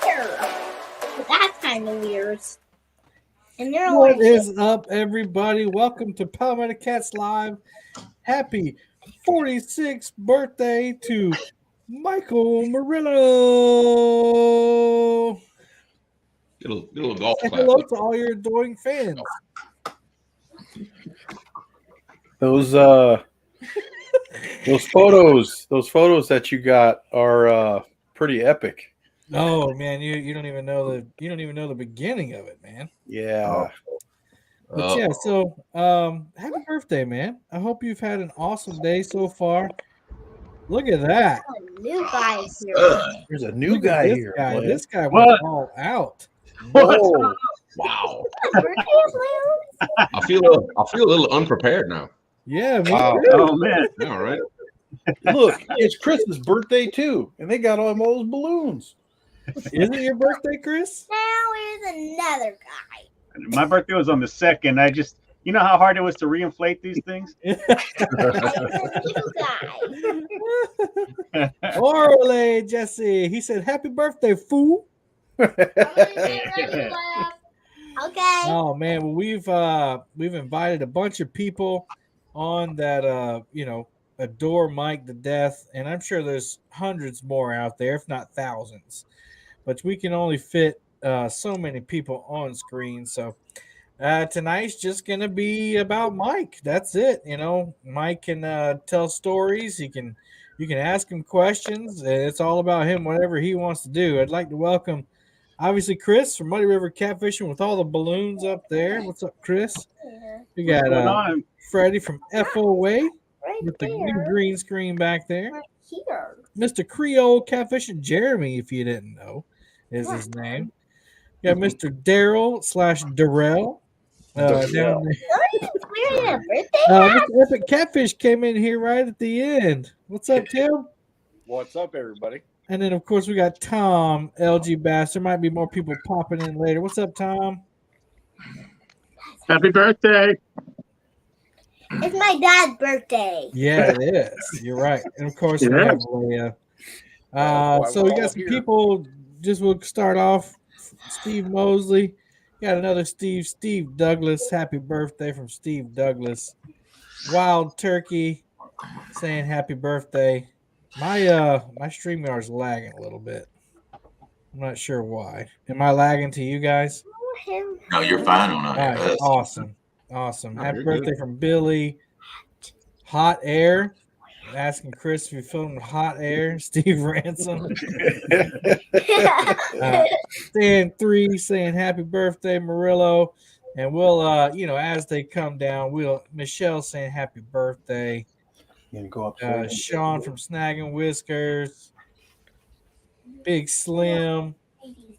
here. That's kind of weird. And they're What is up, everybody? Welcome to Palmetto Cats Live. Happy 46th birthday to Michael Murillo. Get a little golf Say clap. hello to all your adoring fans. Those photos that you got are pretty epic. Oh man, you don't even know the beginning of it, man. Yeah. But yeah, so happy birthday, man. I hope you've had an awesome day so far. Look at that. a new guy here. There's a new Look at guy this here. guy. Blaine. This guy went all out. Whoa. Wow. Birthday plans? I feel a little unprepared now. Yeah, me Wow. too. Oh man, All right. Look, it's Chris's birthday too, and they got all those balloons. Is it your birthday, Chris? Now here's another guy. my birthday was on the 2nd. You know how hard it was to reinflate these things. Here's a new guy. Orale, Jesse. He said, "Happy birthday, fool." Okay. Oh man, well we've invited a bunch of people on that adore Mike to death, and I'm sure there's hundreds more out there, if not thousands. But we can only fit so many people on screen. So tonight's just gonna be about Mike. That's it. Mike can tell stories. You can ask him questions. It's all about him, whatever he wants to do. I'd like to welcome, obviously, Chris from Muddy River Catfishing with all the balloons up there. What's up, Chris? We got What's going on? Freddie from FOA Right with the new there. green screen back there. Right here. Mr. Creole Catfishing Jeremy, if you didn't know, is his name. We got Mr. Daryl/Darrell. Down there. We're a birthday Mr. Epic Catfish came in here right at the end. What's up, Tim? What's up, everybody? And then, of course, we got Tom, LG Bass. There might be more people popping in later. What's up, Tom? Happy birthday! It's my dad's birthday. Yeah, it is. You're right. And, of course, we Yeah. have Leia. So we got some people. Just we'll start off. Steve Mosley. Got another Steve Douglas. Happy birthday from Steve Douglas. Wild Turkey saying happy birthday. My StreamYard's lagging a little bit. I'm not sure why. Am I lagging to you guys? No, you're fine on All that. right, awesome. Oh, Happy you're birthday good. from Billy. Hot Air. Asking Chris if you filmed Hot Air. Steve Ransom. Stan 3 saying happy birthday, Murillo. And we'll as they come down, Michelle saying happy birthday. You go up Sean from Snagging Whiskers. Big Slim.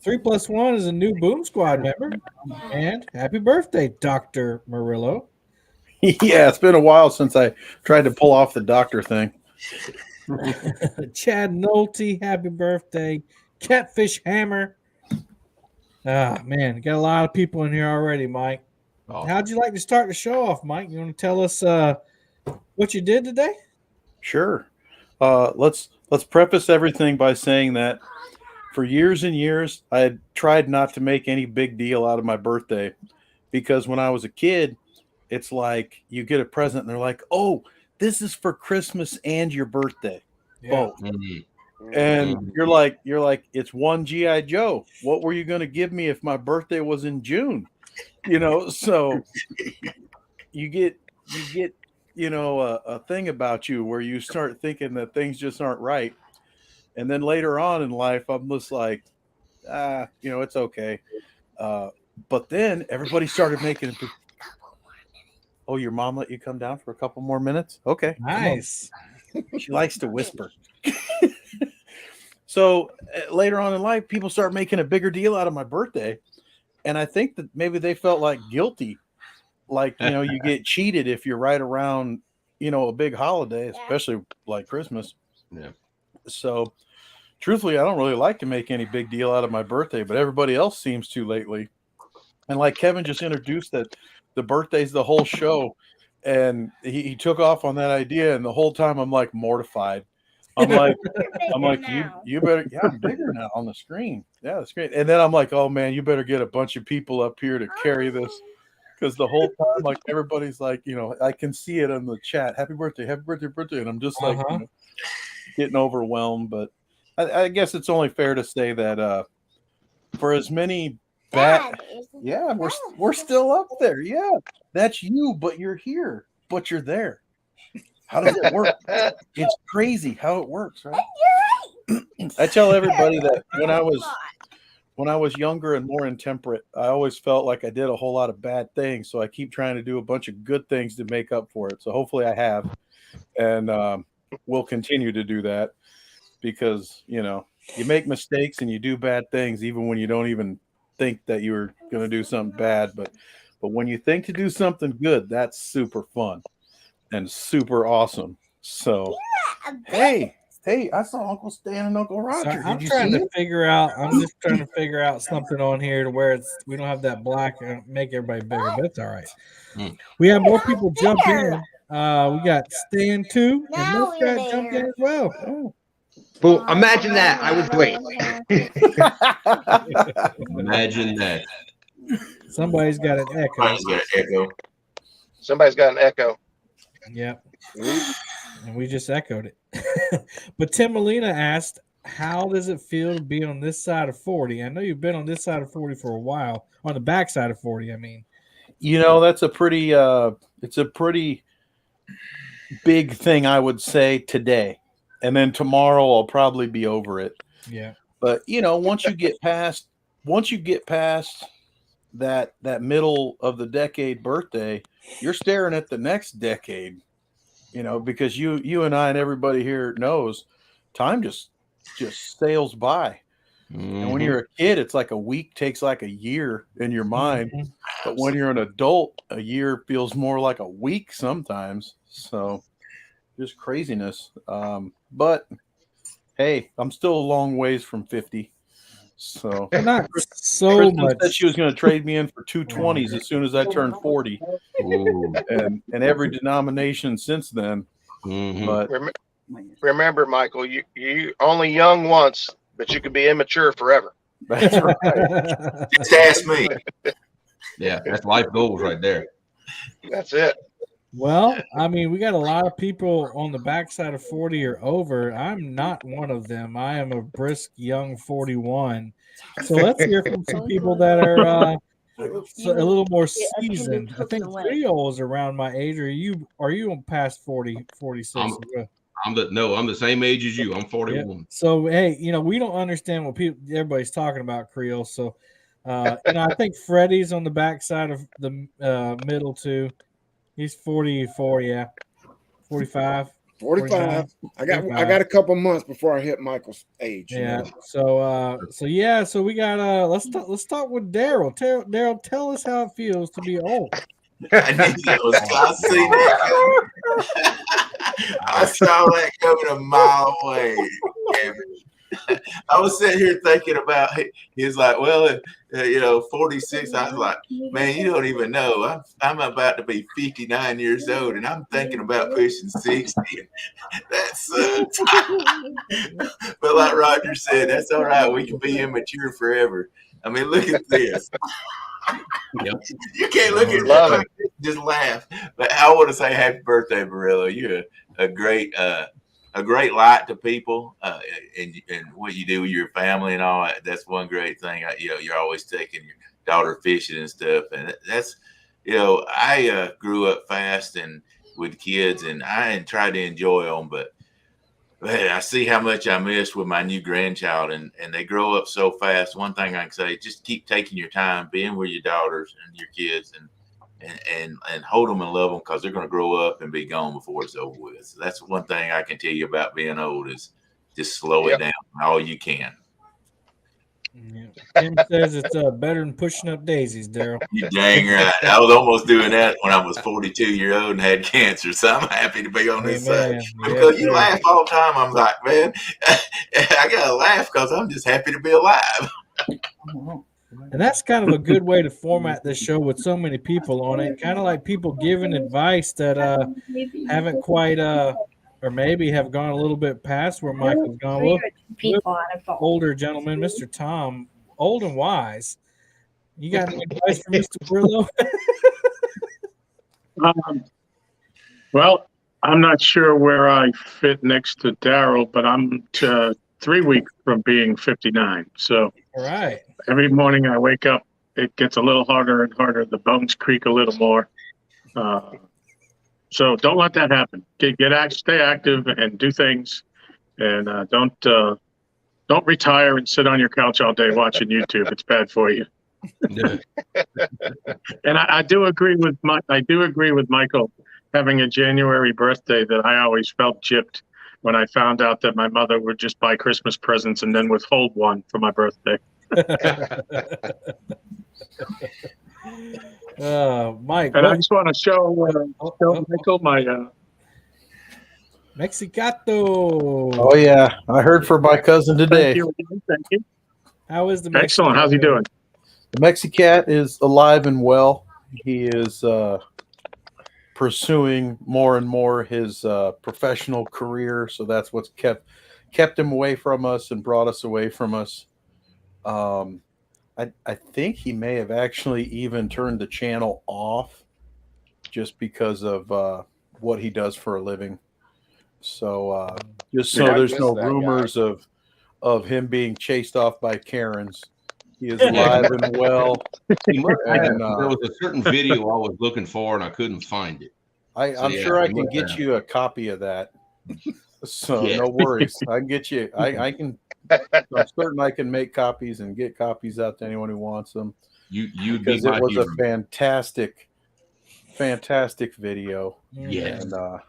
3+1 is a new Boom Squad member. And happy birthday, Dr. Murillo. Yeah, it's been a while since I tried to pull off the doctor thing. Chad Nolte, happy birthday. Catfish Hammer. Ah, man, got a lot of people in here already, Mike. Oh, How'd you like to start the show off, Mike? You want to tell us what you did today? Sure. Let's preface everything by saying that for years and years, I had tried not to make any big deal out of my birthday because when I was a kid, it's like you get a present and they're like, "Oh, this is for Christmas and your birthday." Yeah. Both. And you're like, it's one GI Joe. What were you going to give me if my birthday was in June? So you get a thing about you where you start thinking that things just aren't right. And then later on in life, I'm just like, it's okay. But then everybody started making it. Oh, your mom let you come down for a couple more minutes? Okay. come on. Nice. She likes to whisper. So later on in life, people start making a bigger deal out of my birthday. And I think that maybe they felt like guilty. Like, you get cheated if you're right around, a big holiday, especially like Christmas. Yeah. So truthfully, I don't really like to make any big deal out of my birthday, but everybody else seems to lately. And like Kevin just introduced that the birthday's the whole show. And he took off on that idea. And the whole time I'm like mortified I'm like, now. you better. Yeah, I'm bigger now on the screen. Yeah, that's great. And then I'm like, oh man, you better get a bunch of people up here to carry this. Because the whole time, like everybody's like, I can see it on the chat. Happy birthday, birthday. And I'm just like, getting overwhelmed. But I guess it's only fair to say that for as many we're still up there. Yeah, that's you, but you're here, but you're there. How does it work? It's crazy how it works, right? I tell everybody that when I was younger and more intemperate, I always felt like I did a whole lot of bad things. So I keep trying to do a bunch of good things to make up for it. So hopefully I have, and we'll continue to do that because, you make mistakes and you do bad things, even when you don't even think that you're going to do something bad. But when you think to do something good, that's super fun and super awesome. So, hey, I saw Uncle Stan and Uncle Roger. So I'm just trying to figure out something on here to where we don't have that black make everybody bigger, but it's all right. We have more people jump in. We got Stan too, and Muskrat jumped in as well. Oh. Well, imagine that. I was late. Imagine that. Somebody's got an echo. Somebody's got an echo. Yep. And we just echoed it. But Tim Molina asked, how does it feel to be on this side of 40? I know you've been on this side of 40 for a while. On the back side of 40, I mean. That's a pretty it's a pretty big thing, I would say, today. And then tomorrow I'll probably be over it. Yeah. But once you get past that middle of the decade birthday, you're staring at the next decade. Because you and I and everybody here knows time just sails by. Mm-hmm. And when you're a kid, it's like a week takes like a year in your mind. Mm-hmm. But when you're an adult, a year feels more like a week sometimes. So just craziness. But hey, I'm still a long ways from 50. So not so Kristen much. Said she was going to trade me in for 220s as soon as I turned 40. Ooh. And every denomination since then. Mm-hmm. But remember, Michael, you only young once, but you can be immature forever. That's right. Just ask me. Yeah, that's life goals right there. That's it. Well, I mean, we got a lot of people on the backside of 40 or over. I'm not one of them. I am a brisk young 41. So let's hear from some people that are a little more seasoned. I think Creole is around my age. Are you on past 40, 46? I'm the same age as you. I'm 41. Yeah. So hey, we don't understand what everybody's talking about, Creole. So I think Freddie's on the backside of the middle too. He's 44, yeah. 45. 45. I got a couple months before I hit Michael's age. Yeah. So we got let's talk with Daryl. Daryl, tell us how it feels to be old. I see that. I saw that coming a mile away. I was sitting here thinking about. He's like, well, 46. I was like, man, you don't even know. I'm about to be 59 years old, and I'm thinking about pushing 60. That sucks. But like Roger said, that's all right. We can be immature forever. I mean, look at this. Yep. You can't look at it. Just laugh. But I want to say happy birthday, Murillo. You're a great light to people, and what you do with your family and all. That's one great thing. You're always taking your daughter fishing and stuff, and that's, I grew up fast and with kids, and I tried to enjoy them, but man, I see how much I missed with my new grandchild, and they grow up so fast. One thing I can say, just keep taking your time, being with your daughters and your kids, and hold them and love them, because they're going to grow up and be gone before it's over with. So that's one thing I can tell you about being old, is just slow it down all you can. Yeah. Tim says it's better than pushing up daisies, Daryl. You're dang right. I was almost doing that when I was 42-year-old and had cancer, so I'm happy to be on this side. Because you laugh all the time. I'm like, man, I got to laugh because I'm just happy to be alive. And that's kind of a good way to format this show with so many people on it. Kind of like people giving advice that haven't quite or maybe have gone a little bit past where Michael's gone. Three Look, or two people on a phone. older gentleman, Mr. Tom, old and wise. You got any advice for Mr. Murillo? Well, I'm not sure where I fit next to Daryl, but I'm 3 weeks from being 59. So All right. every morning I wake up, it gets a little harder and harder. The bones creak a little more. So don't let that happen. Stay active and do things, and don't retire and sit on your couch all day watching YouTube. It's bad for you. And I do agree with Michael having a January birthday, that I always felt gypped when I found out that my mother would just buy Christmas presents and then withhold one for my birthday. Mike. And I just want to show Michael my Mexicato. Oh yeah, I heard from my cousin today. Thank you. How is the Excellent. How's he doing? The Mexicat is alive and well. He is pursuing more and more his professional career, so that's what's kept him away from us and brought us away from us. I think he may have actually even turned the channel off just because of what he does for a living. So just so there's no rumors of him being chased off by Karens. He is alive and well. There was a certain video I was looking for and I couldn't find it. I'm sure I can get you a copy of that. So no worries. I can get you. I'm certain I can make copies and get copies out to anyone who wants them. Because it was a fantastic video. Yeah. And I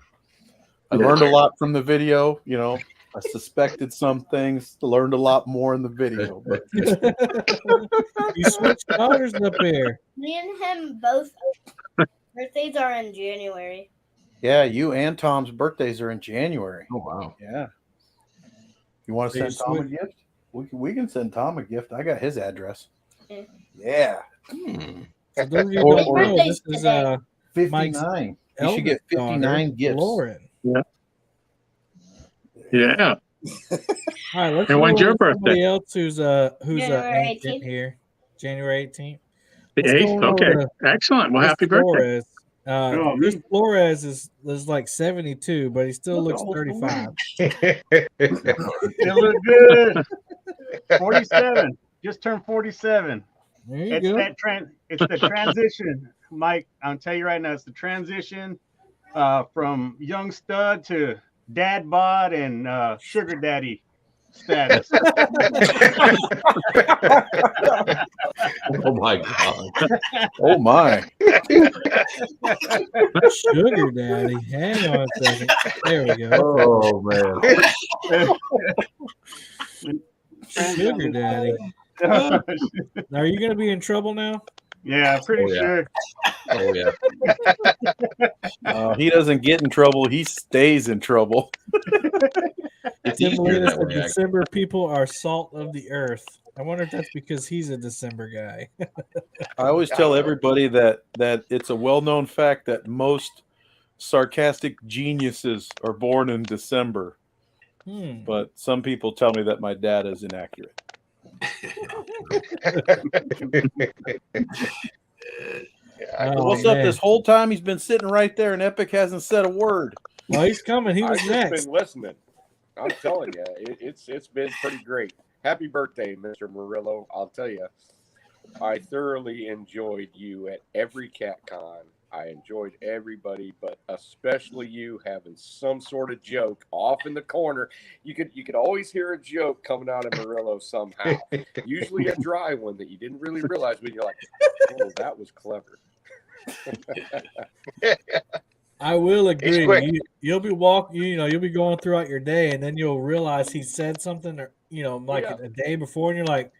learned a lot from the video. You know, I suspected some things, learned a lot more in the video. But you switched daughters up here. Me and him both birthdays are in January. yeah, you and Tom's birthdays are in January. Oh wow. Yeah. You want to send Tom a gift? We can send Tom a gift. I got his address. Yeah. For those of you who don't know, this is 59. You should get 59 gifts. Lauren. Yeah. All right, let's And when's your birthday? Somebody else who's January ancient 18th. here. January 18th. The 8th? Okay. Excellent. Well, happy birthday. Chris Flores is like 72, but he still looks 35. It look good. 47. Just turned 47. There you go. It's the transition, Mike. I'll tell you right now, it's the transition from young stud to dad bod and sugar daddy status. Oh my God. Oh my. Sugar daddy. Hang on a second. There we go. Oh man. Sugar daddy. Now, are you going to be in trouble now? Yeah, pretty sure. Oh yeah. He doesn't get in trouble. He stays in trouble. It's Tim easier Melina that said way. December people are salt of the earth. I wonder if that's because he's a December guy. I always tell everybody that it's a well-known fact that most sarcastic geniuses are born in December. But some people tell me that my data is inaccurate. What's up? This whole time he's been sitting right there, and Epic hasn't said a word. Well, he's coming. He was I've next. just been listening. I'm telling you, it's been pretty great. Happy birthday, Mr. Murillo. I'll tell you, I thoroughly enjoyed you at every CatCon. I enjoyed everybody, but especially you having some sort of joke off in the corner. You could always hear a joke coming out of Murillo somehow. Usually a dry one that you didn't really realize, but you're like, "Oh, that was clever." I will agree. You'll be walking, you'll be going throughout your day, and then you'll realize he said something, or a day before, and you're like,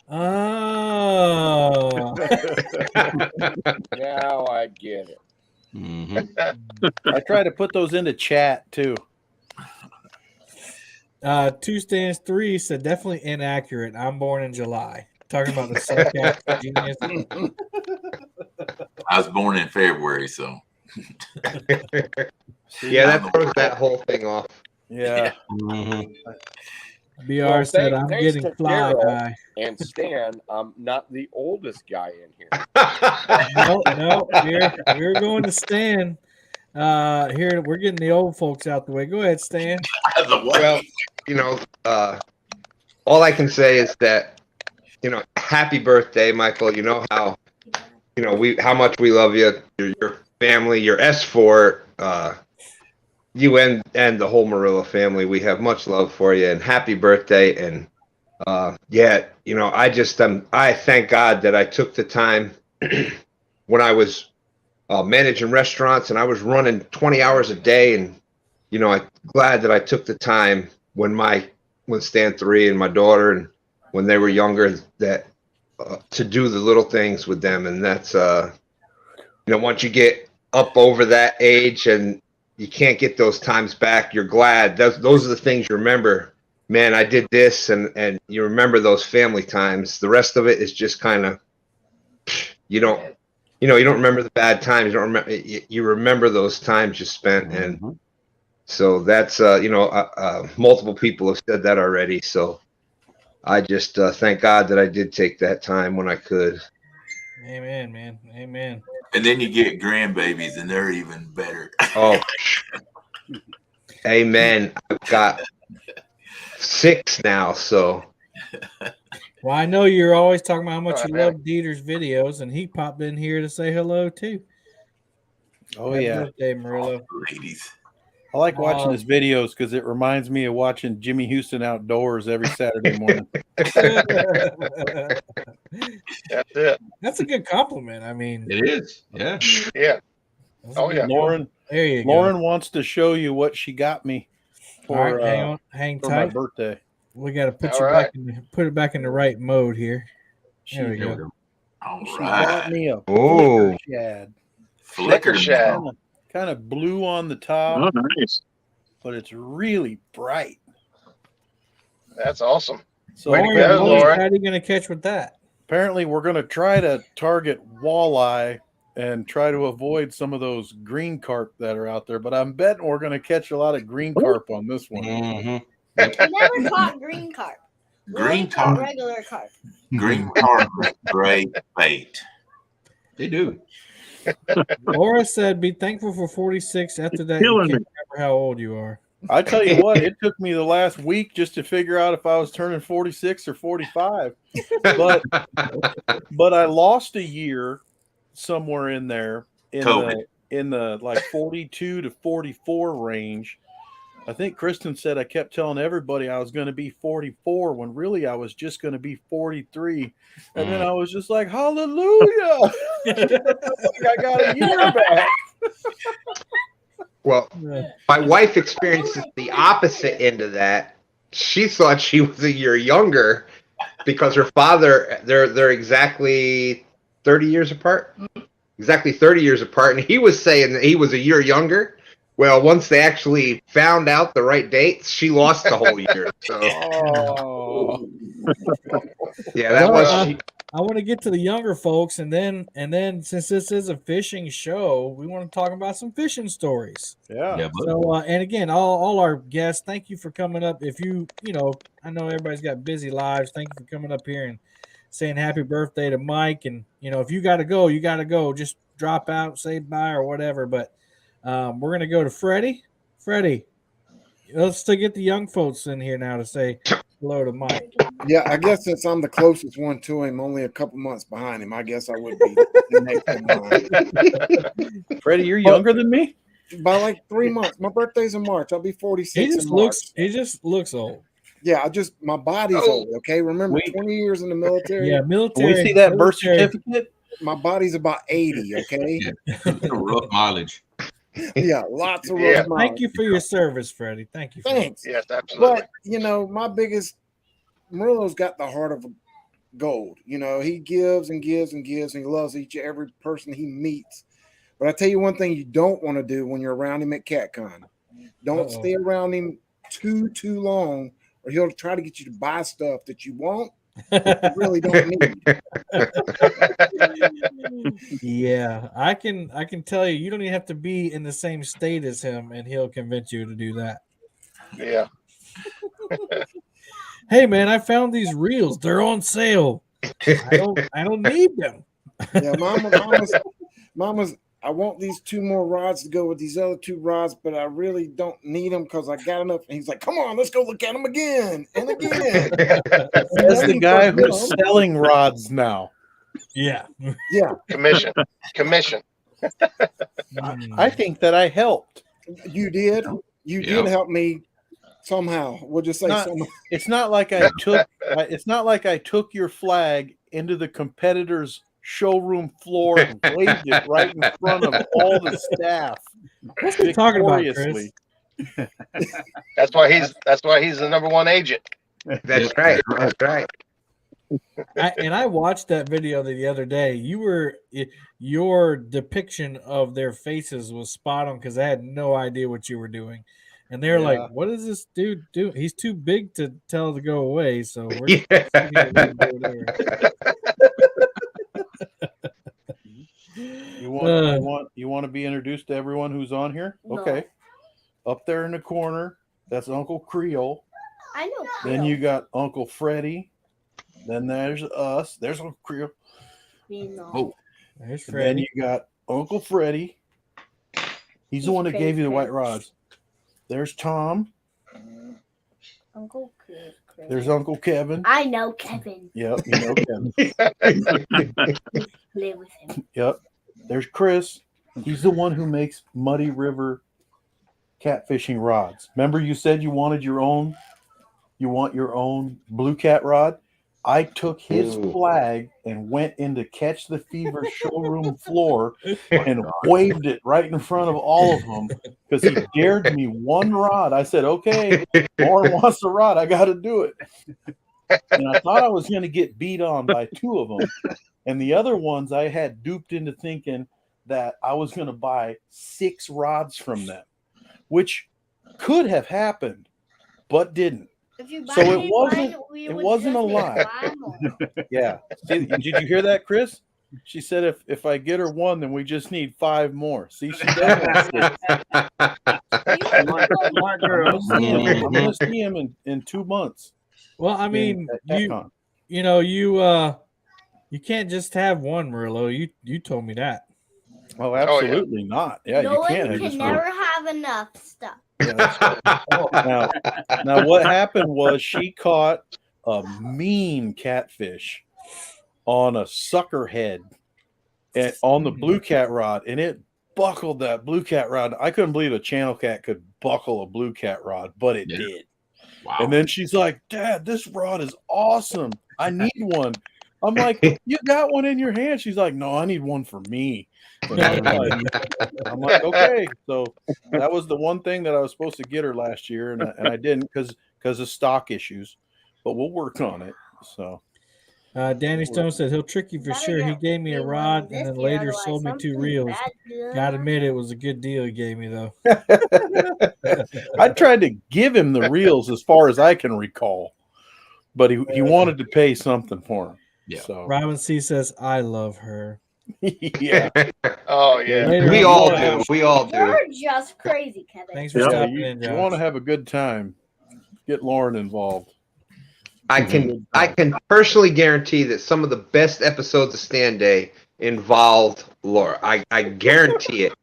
"Oh, now I get it." I try to put those into chat too. 2 stands 3 said definitely inaccurate. I'm born in July. Talking about the sarcastic genius. I was born in February, so Yeah, that throws that whole thing off. Yeah. BR said, I'm thanks getting to fly Daryl guy. and Stan, I'm not the oldest guy in here. No, we're going to Stan. Here, we're getting the old folks out the way. Go ahead, Stan. Well, all I can say is that, happy birthday, Michael. You know how, how much we love you, your family, your S4, you and the whole Murillo family. We have much love for you, and happy birthday. And I thank God that I took the time when I was managing restaurants and I was running 20 hours a day, and I'm glad that I took the time when Stan 3 and my daughter, and when they were younger, that to do the little things with them. And that's once you get up over that age and you can't get those times back, you're glad. Those are the things you remember. Man, I did this, and you remember those family times. The rest of it is just kind of, you don't remember the bad times. You remember those times you spent. And so that's, multiple people have said that already. So I just thank God that I did take that time when I could. Amen, man. Amen. And then you get grandbabies, and they're even better. Oh, amen. I've got 6 now, so. Well, I know you're always talking about how much you love Dieter's videos, and he popped in here to say hello too. Happy birthday, Murillo. Ladies. I like watching his videos because it reminds me of watching Jimmy Houston outdoors every Saturday morning. That's it. That's a good compliment. I mean, it is. Yeah. Yeah. Oh yeah. Lauren wants to show you what she got me for, hang for tight. my birthday. We got to put put it back in the right mode here. There we go. All She right. bought me a Oh, Flicker shad. Kind of blue on the top. Oh, nice. But it's really bright. That's awesome. So Way to go, Lauren. How are you going to catch with that? Apparently, we're going to try to target walleye and try to avoid some of those green carp that are out there. But I'm betting we're going to catch a lot of green carp on this one. I never caught green carp. Green carp. Regular carp. Green carp is great bait. They do. Laura said, be thankful for 46. After that, you can't remember how old you are. I tell you what, it took me the last week just to figure out if I was turning 46 or 45. But I lost a year somewhere in there in the like 42 to 44 range. I think Kristen said I kept telling everybody I was going to be 44 when really I was just going to be 43. And then I was just like, hallelujah. I got a year back. Well, my wife experiences the opposite end of that. She thought she was a year younger because her father, they're exactly 30 years apart. Exactly 30 years apart. And he was saying that he was a year younger. Well, once they actually found out the right dates, she lost the whole year. So, yeah, that was. I want to get to the younger folks, and then since this is a fishing show, we want to talk about some fishing stories. Yeah. So, and again, all our guests, thank you for coming up. If I know everybody's got busy lives. Thank you for coming up here and saying happy birthday to Mike. And if you got to go, you got to go. Just drop out, say bye or whatever. But we're gonna go to Freddie. Freddie, let's still get the young folks in here now to say hello to Mike. Yeah, I guess since I'm the closest one to him, only a couple months behind him, I guess I would be the next in line. Freddie, you're younger than me? By like 3 months. My birthday's in March. I'll be 46 He just looks old. Yeah, my body's old, okay? Remember 20 years in the military? Yeah, military. We see that birth certificate? My body's about 80, okay? Rough mileage. Yeah, lots of rough mileage. Thank you for your service, Freddie. Thank you. Thanks. Yes, absolutely. But, my biggest Murillo's got the heart of gold. He gives and gives and gives, and he loves every person he meets. But I tell you one thing you don't want to do when you're around him at CatCon. Don't stay around him too long, or he'll try to get you to buy stuff that you want, but you really don't need. Yeah, I can tell you, you don't even have to be in the same state as him, and he'll convince you to do that. Yeah. Hey man, I found these reels. They're on sale. I don't need them. Yeah, mama's. I want these 2 more rods to go with these other 2 rods, but I really don't need them because I got enough. And he's like, "Come on, let's go look at them again and again." That's the guy who's selling rods now. Yeah. Yeah. Commission. I think that I helped. You did. You did help me somehow. We'll just say somehow. It's not like I took. It's not like I took your flag into the competitor's showroom floor and waved it right in front of all the staff. What's he talking about, Chris? That's why he's the number 1 agent. That's right. That's right. I watched that video the other day. Your depiction of their faces was spot on because I had no idea what you were doing. And they're like, "What does this dude do? He's too big to tell to go away." So we're just You want to be introduced to everyone who's on here? No. Okay. Up there in the corner, that's Uncle Creole. I know. Then you got Uncle Freddie. Then there's us. There's Uncle Creole. No. There's Freddie. Then you got Uncle Freddie. He's the one that gave you the white rods. There's Tom. Uncle Chris. There's Uncle Kevin. I know Kevin. Yep, you know Kevin. Live with him. Yep. There's Chris. He's the one who makes Muddy River catfishing rods. Remember you said you wanted your own? You want your own blue cat rod? I took his flag and went into Catch the Fever showroom floor and waved it right in front of all of them because he dared me 1 rod. I said, "Okay, Lauren wants a rod. I got to do it." And I thought I was going to get beat on by 2 of them. And the other ones I had duped into thinking that I was going to buy 6 rods from them, which could have happened, but didn't. So it wasn't a lie. Yeah. Did you hear that, Chris? She said if I get her 1, then we just need 5 more. See, she does. I'm going to see him in 2 months. Well, I mean, you can't just have 1, Murillo. You told me that. Oh, absolutely not. Yeah, no you can't. one can never have enough stuff. Yeah, now, what happened was she caught a mean catfish on a sucker head on the blue cat rod, and it buckled that blue cat rod. I couldn't believe a channel cat could buckle a blue cat rod, but it did. Wow. And then she's like, "Dad, this rod is awesome. I need one." I'm like, "You got one in your hand?" She's like, "No, I need one for me." I'm like, okay. So that was the one thing that I was supposed to get her last year, and I didn't because of stock issues. But we'll work on it. So Danny Stone said he'll trick you for sure. He gave me a rod and then later sold me 2 reels. Gotta admit, it was a good deal he gave me though. I tried to give him the reels as far as I can recall, but he wanted to pay something for them. Yeah. So Robin C says, "I love her." Yeah. Oh yeah. Later We all do. We all do. You're just crazy, Kevin. Thanks for stopping in, You Josh. want to have a good time? Get Lauren involved. I can personally guarantee that some of the best episodes of Stand Day involved Laura. I guarantee it.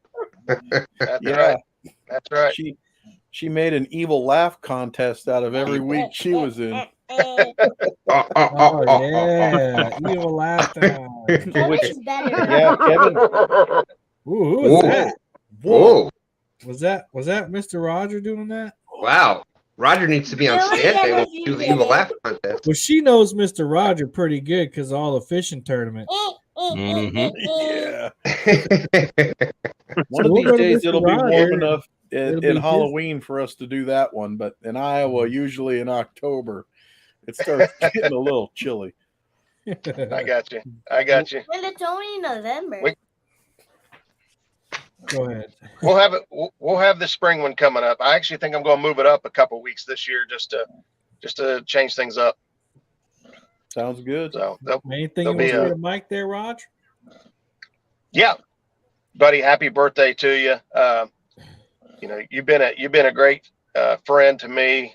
That's right. That's right. She made an evil laugh contest out of every week she was in. Oh yeah, evil laugh time. Yeah, Kevin. Ooh, who was that? Whoa. Was that Mr. Roger doing that? Wow. Roger needs to be on Stand Day. We'll do the evil laugh contest. Well, she knows Mr. Roger pretty good because of all the fishing tournaments. Yeah. One of these days it'll be warm enough in Halloween for us to do that one, but in Iowa, usually in October, it starts getting a little chilly. I got you. Well, it's only November. Go ahead. We'll have it. We'll have the spring one coming up. I actually think I'm going to move it up a couple weeks this year just to change things up. Sounds good. So anything you want to say to Mike there, Raj? Yeah, buddy, happy birthday to you. You know, you've been a great friend to me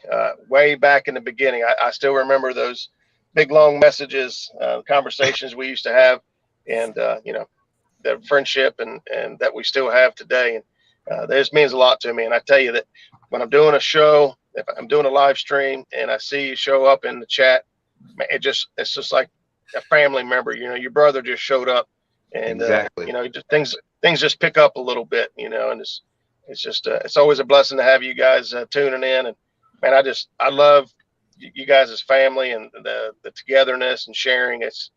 way back in the beginning. I still remember those big long messages, conversations we used to have, and you know, the friendship and that we still have today. And this means a lot to me. And I tell you that when I'm doing a show, if I'm doing a live stream and I see you show up in the chat, it's just like a family member. You know, your brother just showed up, and Exactly. you know, just things just pick up a little bit. You know, and it's just it's always a blessing to have you guys tuning in. And man, I love you guys as family, and the togetherness and sharing. It's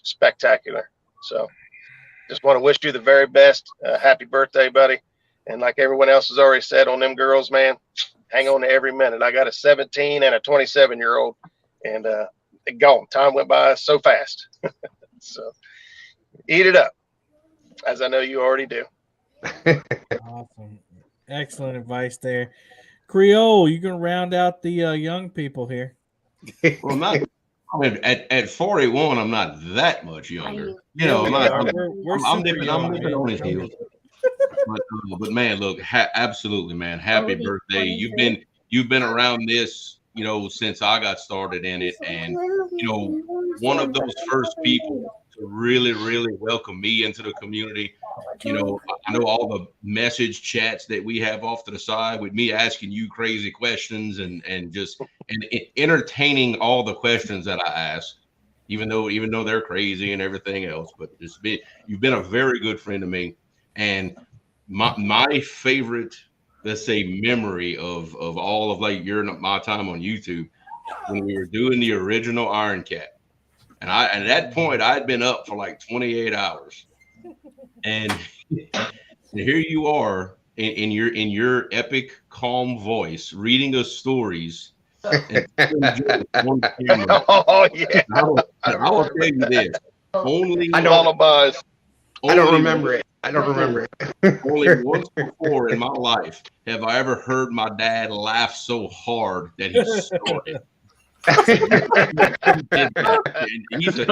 spectacular. So just want to wish you the very best. Happy birthday, buddy. And like everyone else has already said on them girls, man, hang on to every minute. I got a 17 and a 27-year-old, and it gone. Time went by so fast. So eat it up, as I know you already do. Awesome. Excellent advice there. Creole, you can round out the young people here. Well, I mean, at 41, I'm not that much younger. You know, I'm dipping on his heels. But man, look, absolutely, man. Happy birthday. You've been around this, you know, since I got started in it. And, you know, one of those first people to really, really welcome me into the community. You know, I know all the message chats that we have off to the side with me asking you crazy questions and entertaining all the questions that I ask, even though they're crazy and everything else. But you've been a very good friend to me. And my favorite, let's say, memory of all of like my time on YouTube, when we were doing the original Iron Cat. And at that point I'd been up for like 28 hours. And here you are in your epic, calm voice, reading us stories. And oh yeah. I will tell you this. I don't remember it. Only once before in my life have I ever heard my dad laugh so hard that he snorted. He's a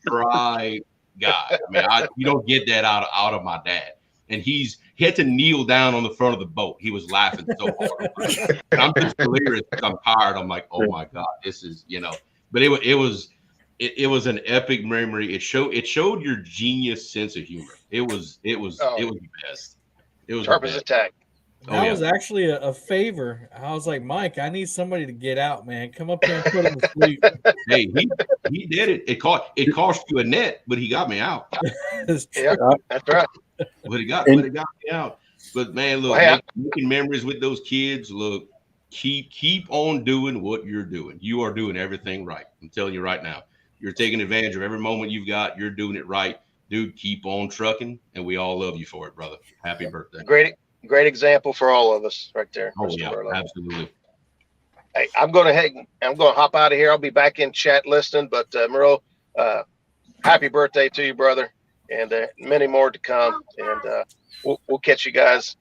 dry guy. I mean, you don't get that out of my dad. And he had to kneel down on the front of the boat. He was laughing so hard. And I'm just delirious because I'm tired. I'm like, oh my God, this is, you know. But it was an epic memory. It showed your genius sense of humor. It was the best. It was sharp as a tack. That was actually a favor. I was like, Mike, I need somebody to get out, man. Come up here and put him to sleep. Hey, he did it. It cost you a net, but he got me out. Yeah, that's right. But he got me out. But man, look, making memories with those kids. Look, keep on doing what you're doing. You are doing everything right. I'm telling you right now. You're taking advantage of every moment you've got. You're doing it right. Dude, keep on trucking, and we all love you for it, brother. Happy birthday. Great example for all of us right there. Oh, yeah, absolutely. Hey, I'm going to hop out of here. I'll be back in chat listening, but Murillo, happy birthday to you, brother, and many more to come. And we'll catch you guys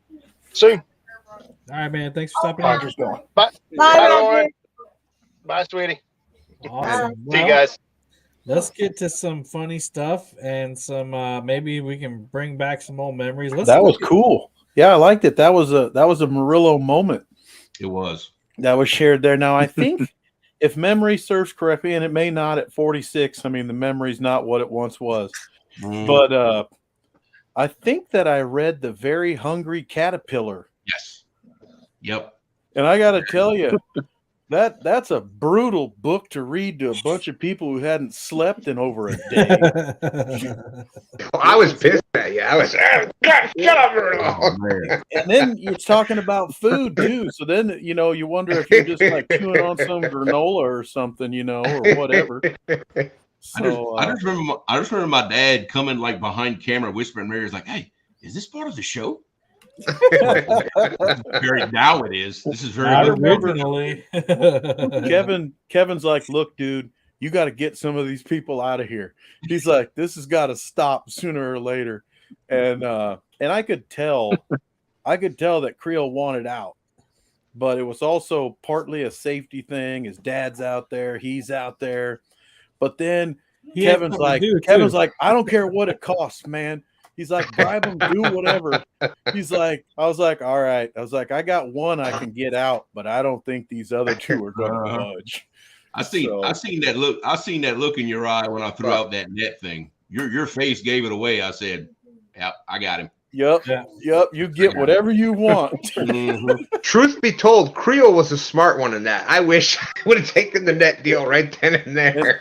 soon. All right, man. Thanks for stopping by. Just going. Bye. Bye, Lauren. Bye, sweetie. Awesome. See you guys. Let's get to some funny stuff and some maybe we can bring back some old memories. That was cool. Yeah, I liked it. That was a Murillo moment. It was. That was shared there. Now I think if memory serves correctly, and it may not at 46. I mean, the memory's not what it once was. But I think that I read The Very Hungry Caterpillar. Yes. Yep. And I got to tell you, that's a brutal book to read to a bunch of people who hadn't slept in over a day. I was pissed at you. I was, shut up, and then you're talking about food too. So then, you know, you wonder if you're just like chewing on some granola or something, you know, or whatever. So, I just remember my dad coming like behind camera, whispering, "Mary's like, hey, is this part of the show?" Now it is. This is very originally. Kevin's like, look, dude, you got to get some of these people out of here. He's like, this has got to stop sooner or later. And I could tell that Creole wanted out, but it was also partly a safety thing. His dad's out there, he's out there. But then Kevin's like, I don't care what it costs, man. He's like, bribe them, do whatever. He's like, I was like, all right. I was like, I got one I can get out, but I don't think these other two are going to budge. I seen that look. I seen that look in your eye when I threw out that net thing. Your face gave it away. I said, "Yeah, I got him." Yep. You get whatever you want. Truth be told, Creel was a smart one in that. I wish I would have taken the net deal right then and there.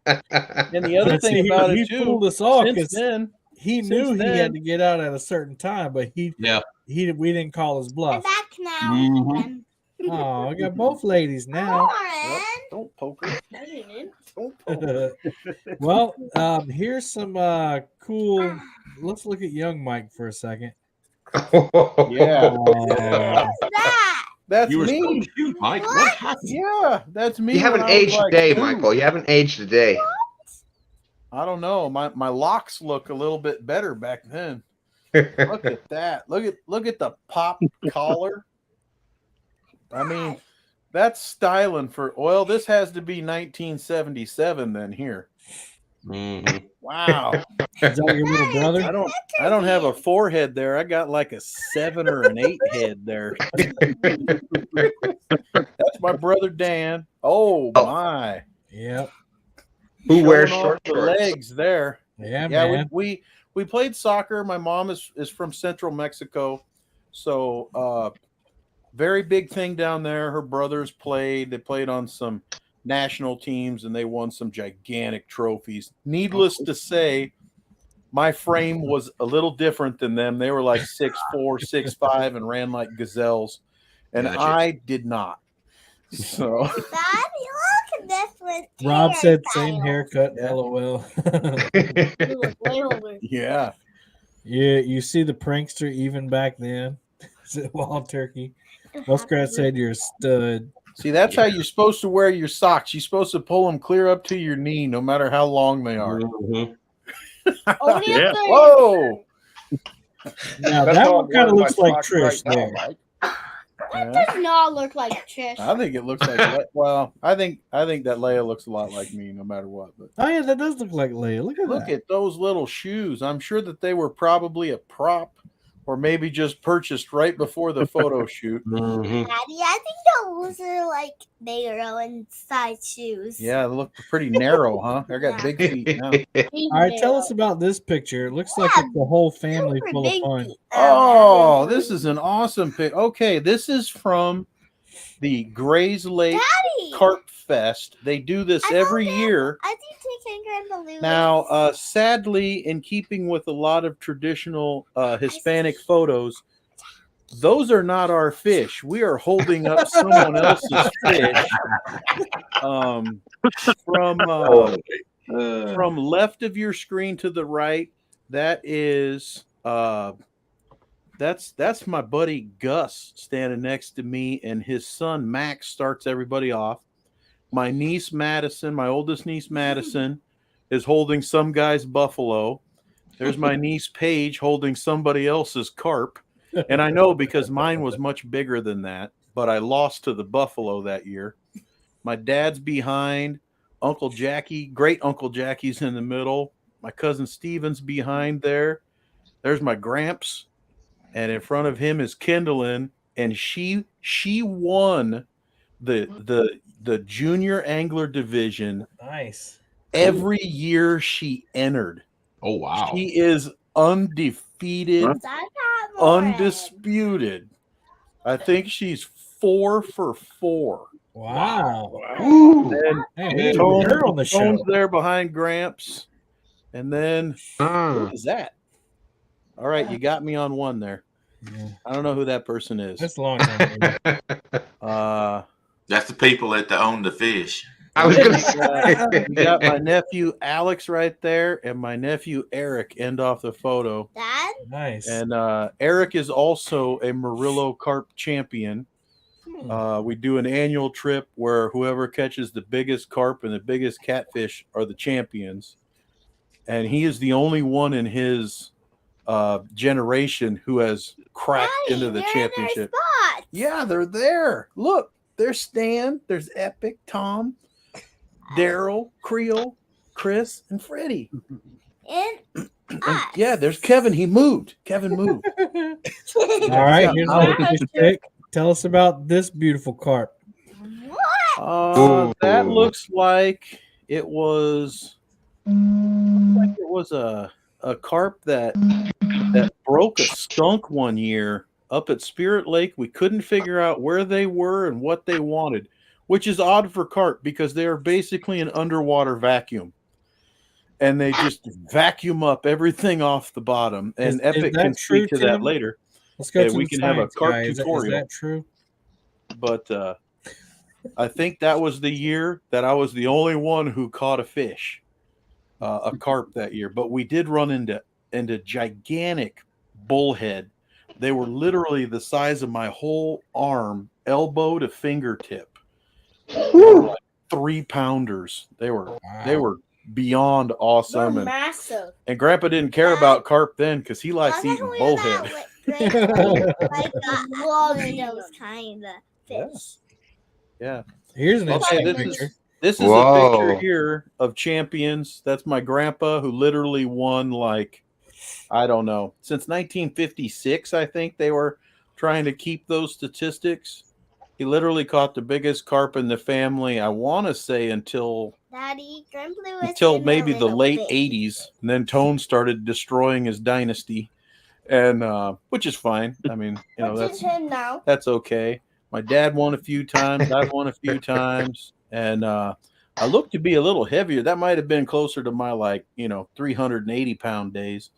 And the other thing about it too, pulled us off since then, he knew he had to get out at a certain time, but we didn't call his bluff. I'm back now. Oh, I got both ladies now. Don't poke her. Don't poke her. Well, here's some cool. Let's look at young Mike for a second. Yeah. That's you were me. So cute, Mike. What happened? Yeah, that's me. You haven't aged a day, Michael. You haven't aged a day. I don't know. My locks look a little bit better back then. Look at that. Look at the pop collar. I mean, that's styling for oil. This has to be 1977 then here. Mm-hmm. Wow. Is that your little brother? I don't have a 4 head there. I got like a 7 or an 8 head there. That's my brother Dan. Oh my. Yep. Who wears Showing short off the shorts? legs there. Yeah, man. We played soccer. My mom is from Central Mexico. So very big thing down there. Her brothers played. They played on some national teams and they won some gigantic trophies. Needless to say, my frame was a little different than them. They were like 6'4", 6'5", and ran like gazelles, and Gotcha. I did not. So Daddy, look at this one. Rob said same haircut. LOL. You look way older. yeah. Yeah, you see the prankster even back then. Is it Wild Turkey? Muskrat said you're a stud. See, that's how you're supposed to wear your socks. You're supposed to pull them clear up to your knee, no matter how long they are. Mm-hmm. Only Yeah. if they're- Whoa! Now That's that all one I'm kind of wearing looks my like socks Trish right now, there. Mike. That does not look like Trish. I think it looks like well, I think that Leia looks a lot like me, no matter what. But Oh yeah, that does look like Leia. Look at look that. at those little shoes. I'm sure that they were probably a prop, or maybe just purchased right before the photo shoot. Mm-hmm. Daddy, I think those are like narrow and size shoes. Yeah, they look pretty narrow, huh? They got big feet now. Pretty All right, tell narrow. us about this picture. It looks Yeah, like it's a whole family Super full of big fun. feet. Oh, this is an awesome pic. Okay, this is from the Grays Lake Daddy, Carp Fest. They do this I know every that. year. I think they can grab balloons. Now, sadly, in keeping with a lot of traditional Hispanic photos, those are not our fish. We are holding up someone else's fish. From left of your screen to the right, that is that's my buddy Gus standing next to me, and his son Max starts everybody off. My niece Madison, my oldest niece Madison, is holding some guy's buffalo. There's my niece Paige holding somebody else's carp. And I know because mine was much bigger than that, but I lost to the buffalo that year. My dad's behind. Uncle Jackie, great Uncle Jackie's in the middle. My cousin Steven's behind there. There's my Gramps. And in front of him is Kindlin. And she won the junior angler division Nice. every year she entered. Oh wow. She is undefeated, undisputed. I think she's 4 for 4. Wow. And Hey, we have a Tone's girl on the show. there behind Gramps. And then what is that? All right, you got me on one there. Yeah. I don't know who that person is. That's a long time ago. That's the people that own the fish. I was gonna say. You got my nephew Alex right there, and my nephew Eric end off the photo. Dad? Nice. And Eric is also a Murillo carp champion. We do an annual trip where whoever catches the biggest carp and the biggest catfish are the champions. And he is the only one in his generation who has cracked into the championship. Yeah, they're there. Look, there's Stan, there's Epic, Tom, Daryl, Creel. Chris, and Freddie. And And yeah, there's Kevin. He moved. Kevin moved. All right, here's another fish pic. Tell us about this beautiful carp. That looks like it was a carp that broke a skunk one year up at Spirit Lake. We couldn't figure out where they were and what they wanted, which is odd for carp because they are basically an underwater vacuum. And they just vacuum up everything off the bottom. And Epic can speak to that later. Let's go. We can have a carp tutorial. Is that true? But I think that was the year that I was the only one who caught a fish, a carp that year. But we did run into gigantic bullhead. They were literally the size of my whole arm, elbow to fingertip. They were like 3-pounders. They were beyond awesome. They're massive. And Grandpa didn't care about carp then because he likes eating bullhead. Like all of those kind of fish. Yeah. Here's an interesting this picture. This is a picture here of champions. That's my grandpa who literally won, like, I don't know, since 1956. I think they were trying to keep those statistics. He literally caught the biggest carp in the family, I want to say, until maybe the late 80s. And then Tone started destroying his dynasty, and which is fine. I mean, you know, that's okay. My dad won a few times. I've won a few times. And I look to be a little heavier. That might have been closer to my, 380-pound days.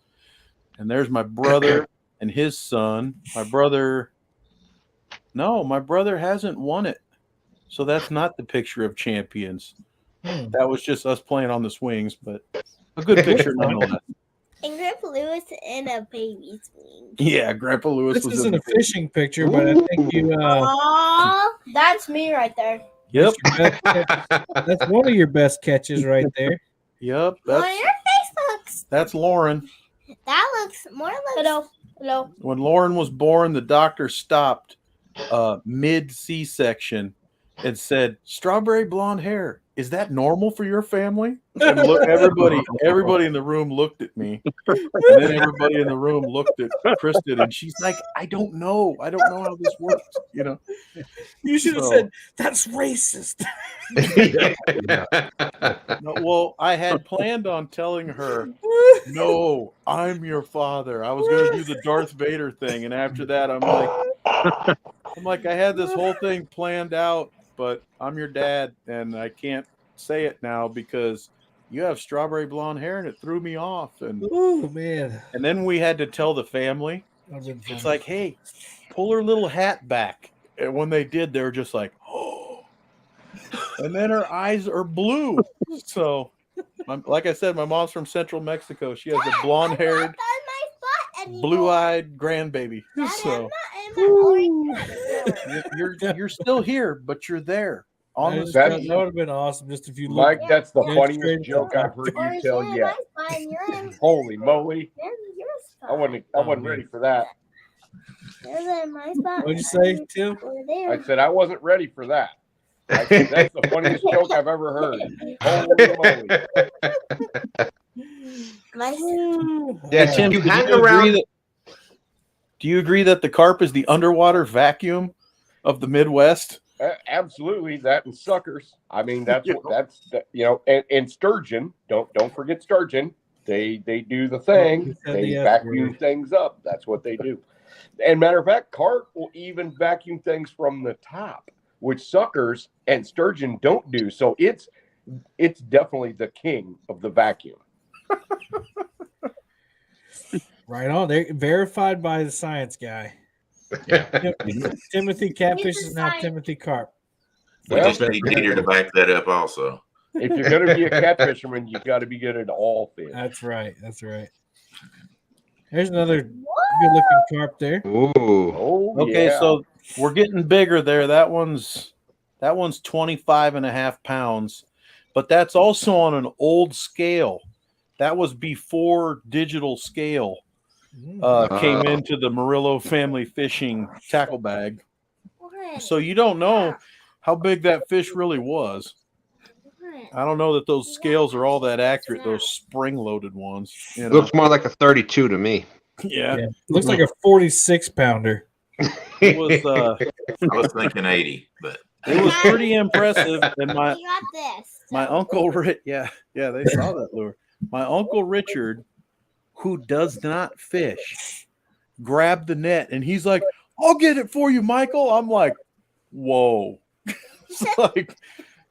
And there's my brother and his son. My brother hasn't won it. So that's not the picture of champions. That was just us playing on the swings, but a good picture nonetheless. And Grandpa Lewis in a baby swing. Yeah, Grandpa Lewis This was isn't a fishing picture, but I think you. That's me right there. Yep. That's one of your best catches right there. Yep. Your face looks. That's Lauren. That looks more like. Hello. When Lauren was born, the doctor stopped mid C-section and said, "Strawberry blonde hair. Is that normal for your family?" And look, everybody in the room looked at me, and then everybody in the room looked at Kristen, and she's like, "I don't know how this works." You know, you should have said that's racist. No, well, I had planned on telling her, "No, I'm your father." I was going to do the Darth Vader thing, and after that, I'm like, I had this whole thing planned out. But I'm your dad, and I can't say it now because you have strawberry blonde hair, and it threw me off. And oh man! And then we had to tell the family. It's like, hey, pull her little hat back. And when they did, they were just like, oh. And then her eyes are blue. So, like I said, my mom's from Central Mexico. She has a blonde-haired, blue-eyed grandbaby. So. You're still here, but you're there. That would have been awesome. Just if you look, Mike, that's the funniest joke I've heard you tell yet. Holy moly! I wasn't ready for that. What'd you say, Tim? I said I wasn't ready for that. I said, that's the funniest joke I've ever heard. Holy moly! Yeah, Tim, you hang around. Do you agree that the carp is the underwater vacuum of the Midwest? Absolutely, that and suckers. I mean, that's and sturgeon. Don't forget sturgeon. They do the thing. They vacuum things up. That's what they do. And matter of fact, carp will even vacuum things from the top, which suckers and sturgeon don't do. So it's definitely the king of the vacuum. Right on. They're verified by the science guy. Yeah. Timothy Catfish is now Timothy Carp. We just need Dieter to back that up also. If you're going to be a catfisherman, you've got to be good at all fish. That's right. There's another good-looking carp there. Ooh. Oh, okay, yeah. so we're getting bigger there. That one's 25.5 pounds, but that's also on an old scale. That was before digital scale came into the Murillo family fishing tackle bag. So you don't know how big that fish really was. I don't know that those scales are all that accurate. Those spring-loaded ones. You know? Looks more like a 32 to me. Yeah. Looks like a 46-pounder. It was. I was thinking 80, but It was pretty impressive. And We got this. my uncle, they saw that lure. My uncle Richard, who does not fish, grabbed the net and he's like, "I'll get it for you, Michael." I'm like, "Whoa!" It's like,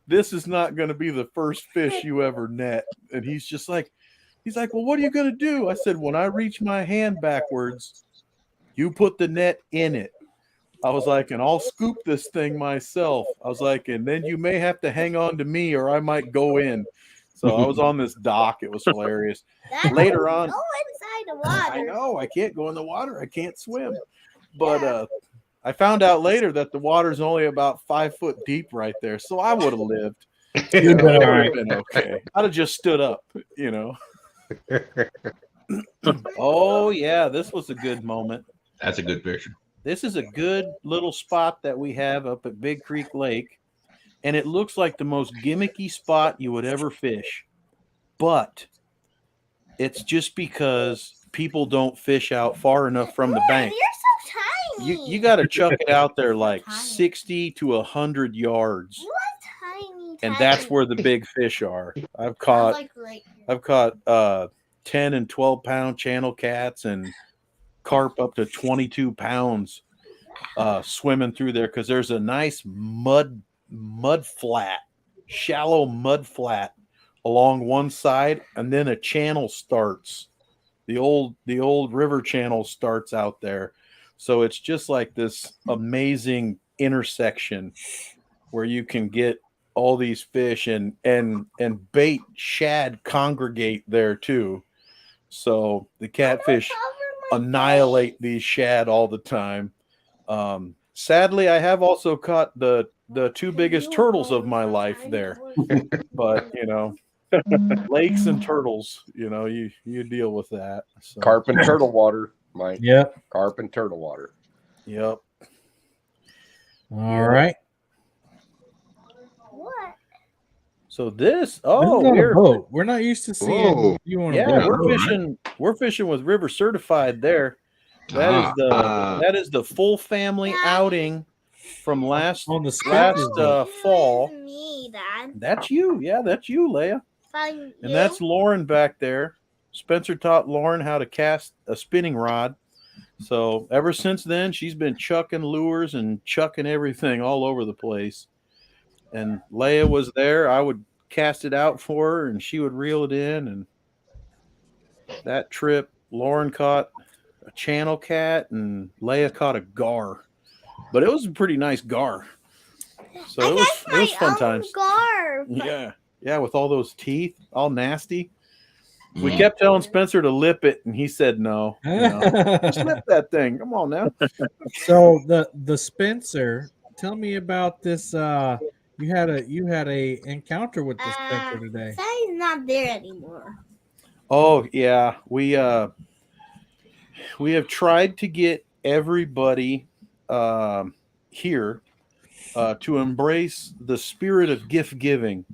this is not going to be the first fish you ever net. And he's like, "Well, what are you going to do?" I said, "When I reach my hand backwards, you put the net in it." I was like, "And I'll scoop this thing myself." I was like, "And then you may have to hang on to me or I might go in." So I was on this dock. It was hilarious. Later on, Go inside the water. I know I can't go in the water. I can't swim. But I found out later that the water's only about 5 foot deep right there. So I would have lived. You'd been It all would right. have been okay. I'd have just stood up, Oh, yeah. This was a good moment. That's a good picture. This is a good little spot that we have up at Big Creek Lake. And it looks like the most gimmicky spot you would ever fish. But it's just because people don't fish out far enough from the bank. You're so tiny. You got to chuck it out there like 60 to 100 yards. You are tiny. And that's where the big fish are. I've caught 10 and 12 pound channel cats and carp up to 22 pounds swimming through there because there's a nice mud flat, shallow mud flat along one side, and then a channel starts. The old river channel starts out there. So it's just like this amazing intersection where you can get all these fish and bait shad congregate there too. So the catfish annihilate these shad all the time. Sadly, I have also caught the two biggest turtles of my life there. But lakes and turtles, you deal with that. So. Carp and turtle water, Mike. Yep. Carp and turtle water. Yep. All right. What? So This is on a boat. We're not used to seeing you on a boat. We're fishing with River Certified there. That is the full family outing from last fall. Me, Dad. That's you. Yeah, that's you, Leia. And that's Lauren back there. Spencer taught Lauren how to cast a spinning rod. So ever since then, she's been chucking lures and chucking everything all over the place. And Leia was there. I would cast it out for her, and she would reel it in. And that trip, Lauren caught a channel cat, and Leia caught a gar. But it was a pretty nice gar. So it was fun times. Gar. Yeah, with all those teeth, all nasty. We kept telling Spencer to lip it, and he said no. Just lip that thing. Come on now. So the Spencer, tell me about this. You had a encounter with the Spencer today. He's not there anymore. Oh yeah, we have tried to get everybody here to embrace the spirit of gift giving,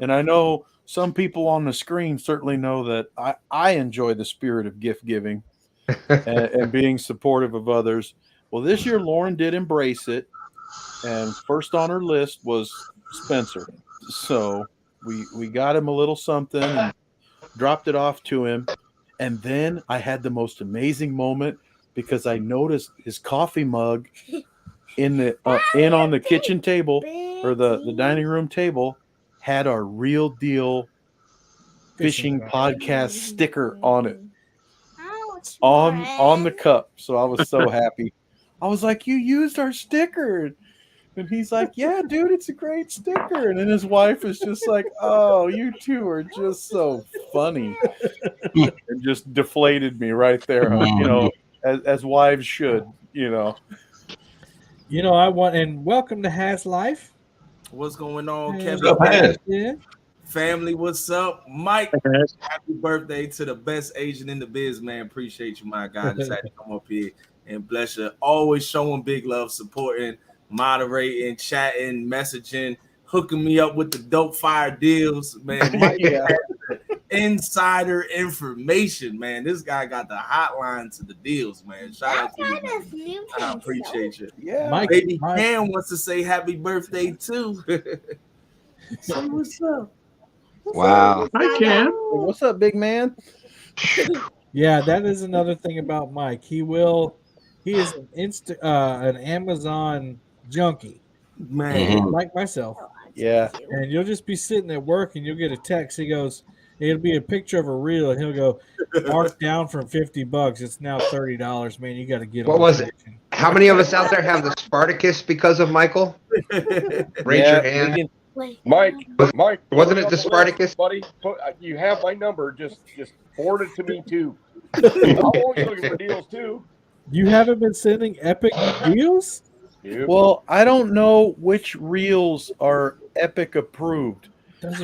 and I know some people on the screen certainly know that I enjoy the spirit of gift giving and being supportive of others. Well, this year Lauren did embrace it, and first on her list was Spencer. So we got him a little something and dropped it off to him. And then I had the most amazing moment because I noticed his coffee mug in on the kitchen table or the dining room table had our Real Deal Fishing Podcast sticker on it. On the cup. So I was so happy. I was like, "You used our sticker." And he's like, "Yeah, dude, it's a great sticker." And then his wife is just like, "Oh, you two are just so funny." And just deflated me right there, as wives should, I want and welcome to Has Life. What's going on, Hey, Kevin? yeah. Family, what's up? Mike, happy birthday to the best Asian in the biz, man. Appreciate you, my guy. Just had to come up here and bless you. Always showing big love, supporting, moderating, chatting, messaging. hooking me up with the dope fire deals, man. Mike has insider information, man. This guy got the hotline to the deals, man. Shout out to you, man. I appreciate you. Yeah. Mike, Baby Cam wants to say happy birthday too. So what's up? Wow. I can. What's up, big man? Yeah, that is another thing about Mike. He is an Amazon junkie, Man. like myself. Yeah. And you'll just be sitting at work and you'll get a text. He goes, it'll be a picture of a reel, and he'll go, marked down from $50. It's now $30. Man, you got to get. What was it? How many of us out there have the Spartacus because of Michael? Raise your hand. Mike, Wasn't it the Spartacus? buddy? You have my number. Just forward it to me too. I'm always looking for deals too. You haven't been sending epic deals? Yep. Well, I don't know which reels are Epic approved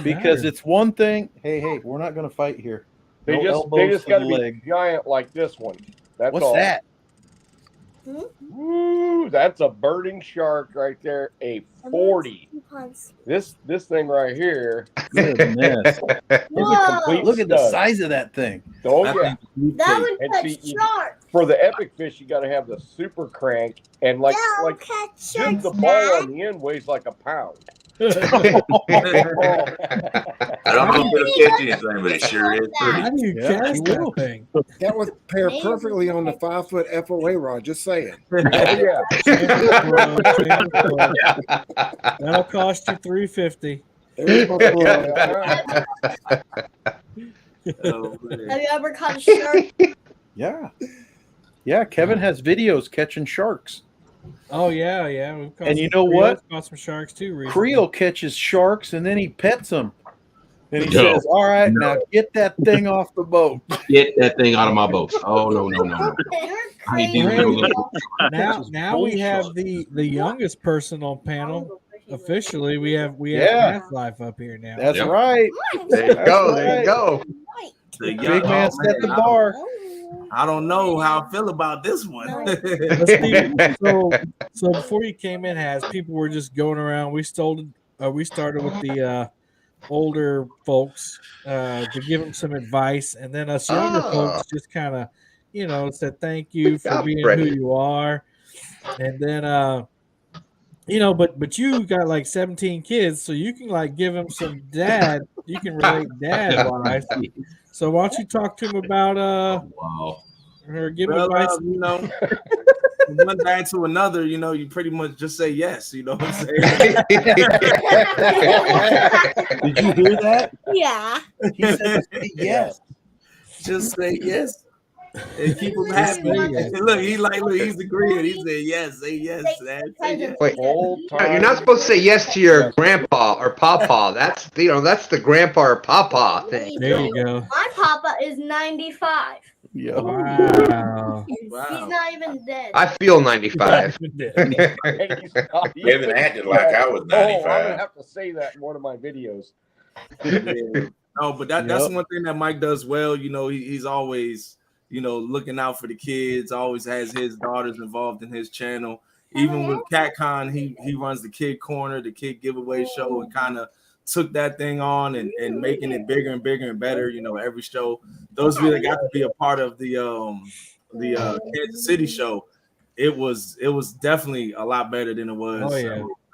because it's one thing. Hey, we're not going to fight here. They just got to be giant like this one. That's What's all. that? Woo, that's a birding shark right there. A 40. This thing right here. Goodness. Look at the size of that thing. Oh yeah. That would And catch see, sharks. for the epic fish, you got to have the super crank, and like catch just sharks, the ball on the end weighs like a pound. I don't know if it'll catch anything, but it sure is How pretty. do you cast that thing? That would pair perfectly on the 5-foot FOA rod. Just saying. Oh yeah. That'll cost you $350. There's my plug. Have you ever caught a shark? Yeah. Kevin has videos catching sharks. Oh yeah. We've caught And you some know what? Creoles, caught some sharks too recently. Creel catches sharks and then he pets them. And he says, "All right, now get that thing off the boat." Get that thing out of my boat. Oh no. I need these little- Now we have the youngest person on panel. Officially, we have Yeah. Half-Life up here now. That's right. There you go. There you go. The Big man set the bar. I don't know how I feel about this one. So before you came in, people were just going around. We started with the older folks to give them some advice, and then us younger folks just kind of, said thank you for being who you are, and then but you got like 17 kids, so you can like give them some you can relate dad advice. So why don't you talk to him about or give him advice? From one day to another, you pretty much just say yes. You know what I'm saying? Did you hear that? Yeah. He said yes. Just say yes. And keep him happy. Look, he's agreeing. He said yes, say yes. Say yes. Wait, you're not supposed to say yes to your grandpa or papa. That's the grandpa or papa thing. There you go. My papa is 95. Yeah. Wow. He's not even dead. I feel 95. Kevin acted like I was 95. I'm gonna have to say that in one of my videos. No, but that's one thing that Mike does well. He's always looking out for the kids. Always has his daughters involved in his channel. Even with CatCon, he runs the kid corner, the kid giveaway show, and kind of took that thing on and making it bigger and bigger and better. Every show. Those of you that got to be a part of the Kansas City show, it was definitely a lot better than it was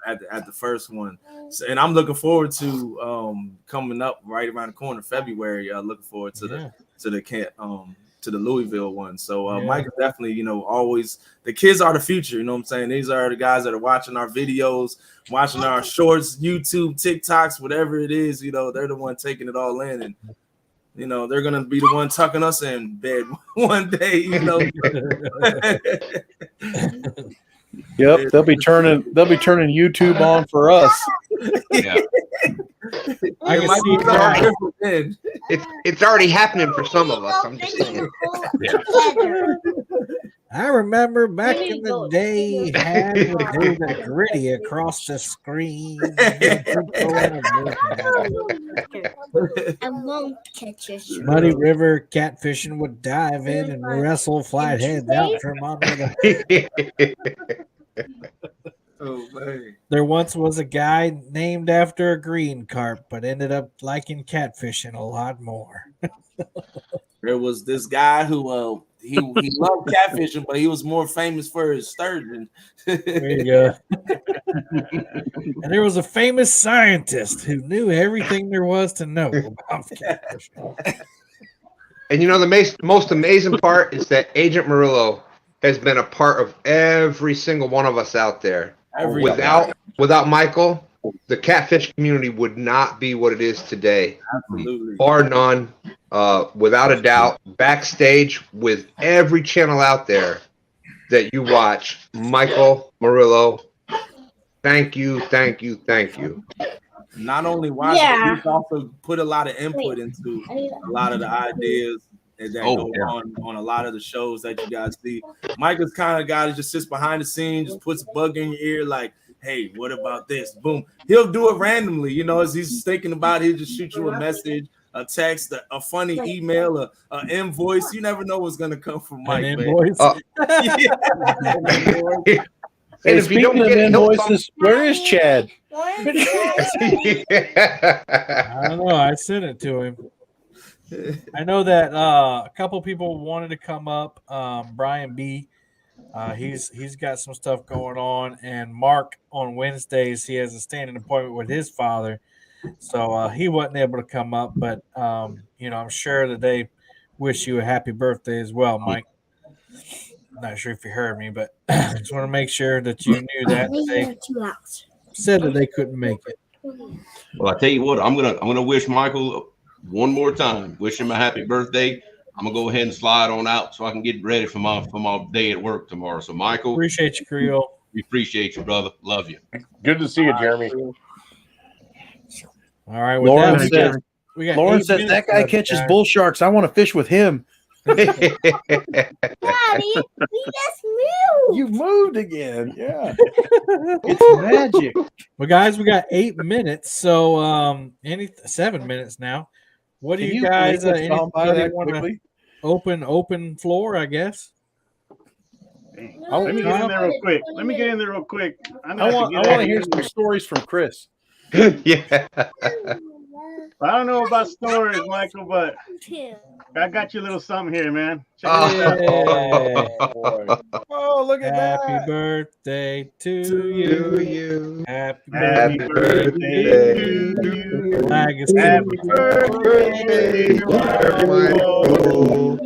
at the first one. So, and I'm looking forward to coming up right around the corner, February. Looking forward to the Louisville one. So Mike is definitely, always the kids are the future. You know what I'm saying? These are the guys that are watching our videos, watching our shorts, YouTube, TikToks, whatever it is. They're the one taking it all in, and they're gonna be the one tucking us in bed one day. Yep, they'll be turning YouTube on for us. Yeah. I can see it's already happening for some of us. I'm just saying. I remember back in the day, Had would do the gritty across the screen. I won't catch a shark. Muddy River catfishing would dive in and wrestle flat heads out from under the. Oh man. There once was a guy named after a green carp, but ended up liking catfishing a lot more. There was this guy who he loved catfishing, but he was more famous for his sturgeon. There you go. And there was a famous scientist who knew everything there was to know about catfishing. And you know, the most amazing part is that Agent Murillo has been a part of every single one of us out there. Without Michael, the catfish community would not be what it is today. Absolutely. Bar none. Without a doubt, backstage with every channel out there that you watch, Michael Murillo, thank you. Not only watching, he's also put a lot of input into a lot of the ideas that go on a lot of the shows that you guys see. Michael's kind of guy that just sits behind the scenes, just puts a bug in your ear, like, hey, what about this? Boom. He'll do it randomly, you know, as he's thinking about it, he'll just shoot you a message, a text, a funny email, an invoice. You never know what's gonna come from Mike. An invoice. And if you don't get invoices, where is Chad? I don't know. I sent it to him. I know that a couple people wanted to come up. Brian B. He's got some stuff going on, and Mark on Wednesdays he has a standing appointment with his father, so he wasn't able to come up. But you know, I'm sure that they wish you a happy birthday as well, Mike. Not sure if you heard me, but I just want to make sure that you knew that they said that they couldn't make it. Well, I tell you what, I'm gonna wish Michael one more time. Wish him a happy birthday. I'm gonna go ahead and slide on out so I can get ready for my day at work tomorrow. So, Michael, Appreciate you, Creole. we appreciate you, brother. Love you. Good to see you, Jeremy. All right, with Lauren that, says, we got Lauren 8 says minutes that guy left, catches guys. bull sharks. I want to fish with him. Daddy, we just moved. You moved again. Yeah. It's magic. Well, guys, we got 8 minutes, so 7 minutes now. What do Can you guys make us gone by anybody that want to quickly? open floor? I guess. Let me get in there real quick. I want to hear some stories from Chris. Yeah. I don't know about stories, Michael, but I got you a little something here, man. Check Hey. Oh, look at Happy that. birthday to you. Happy Happy birthday birthday to to you. Flag is Happy to birthday, Michael.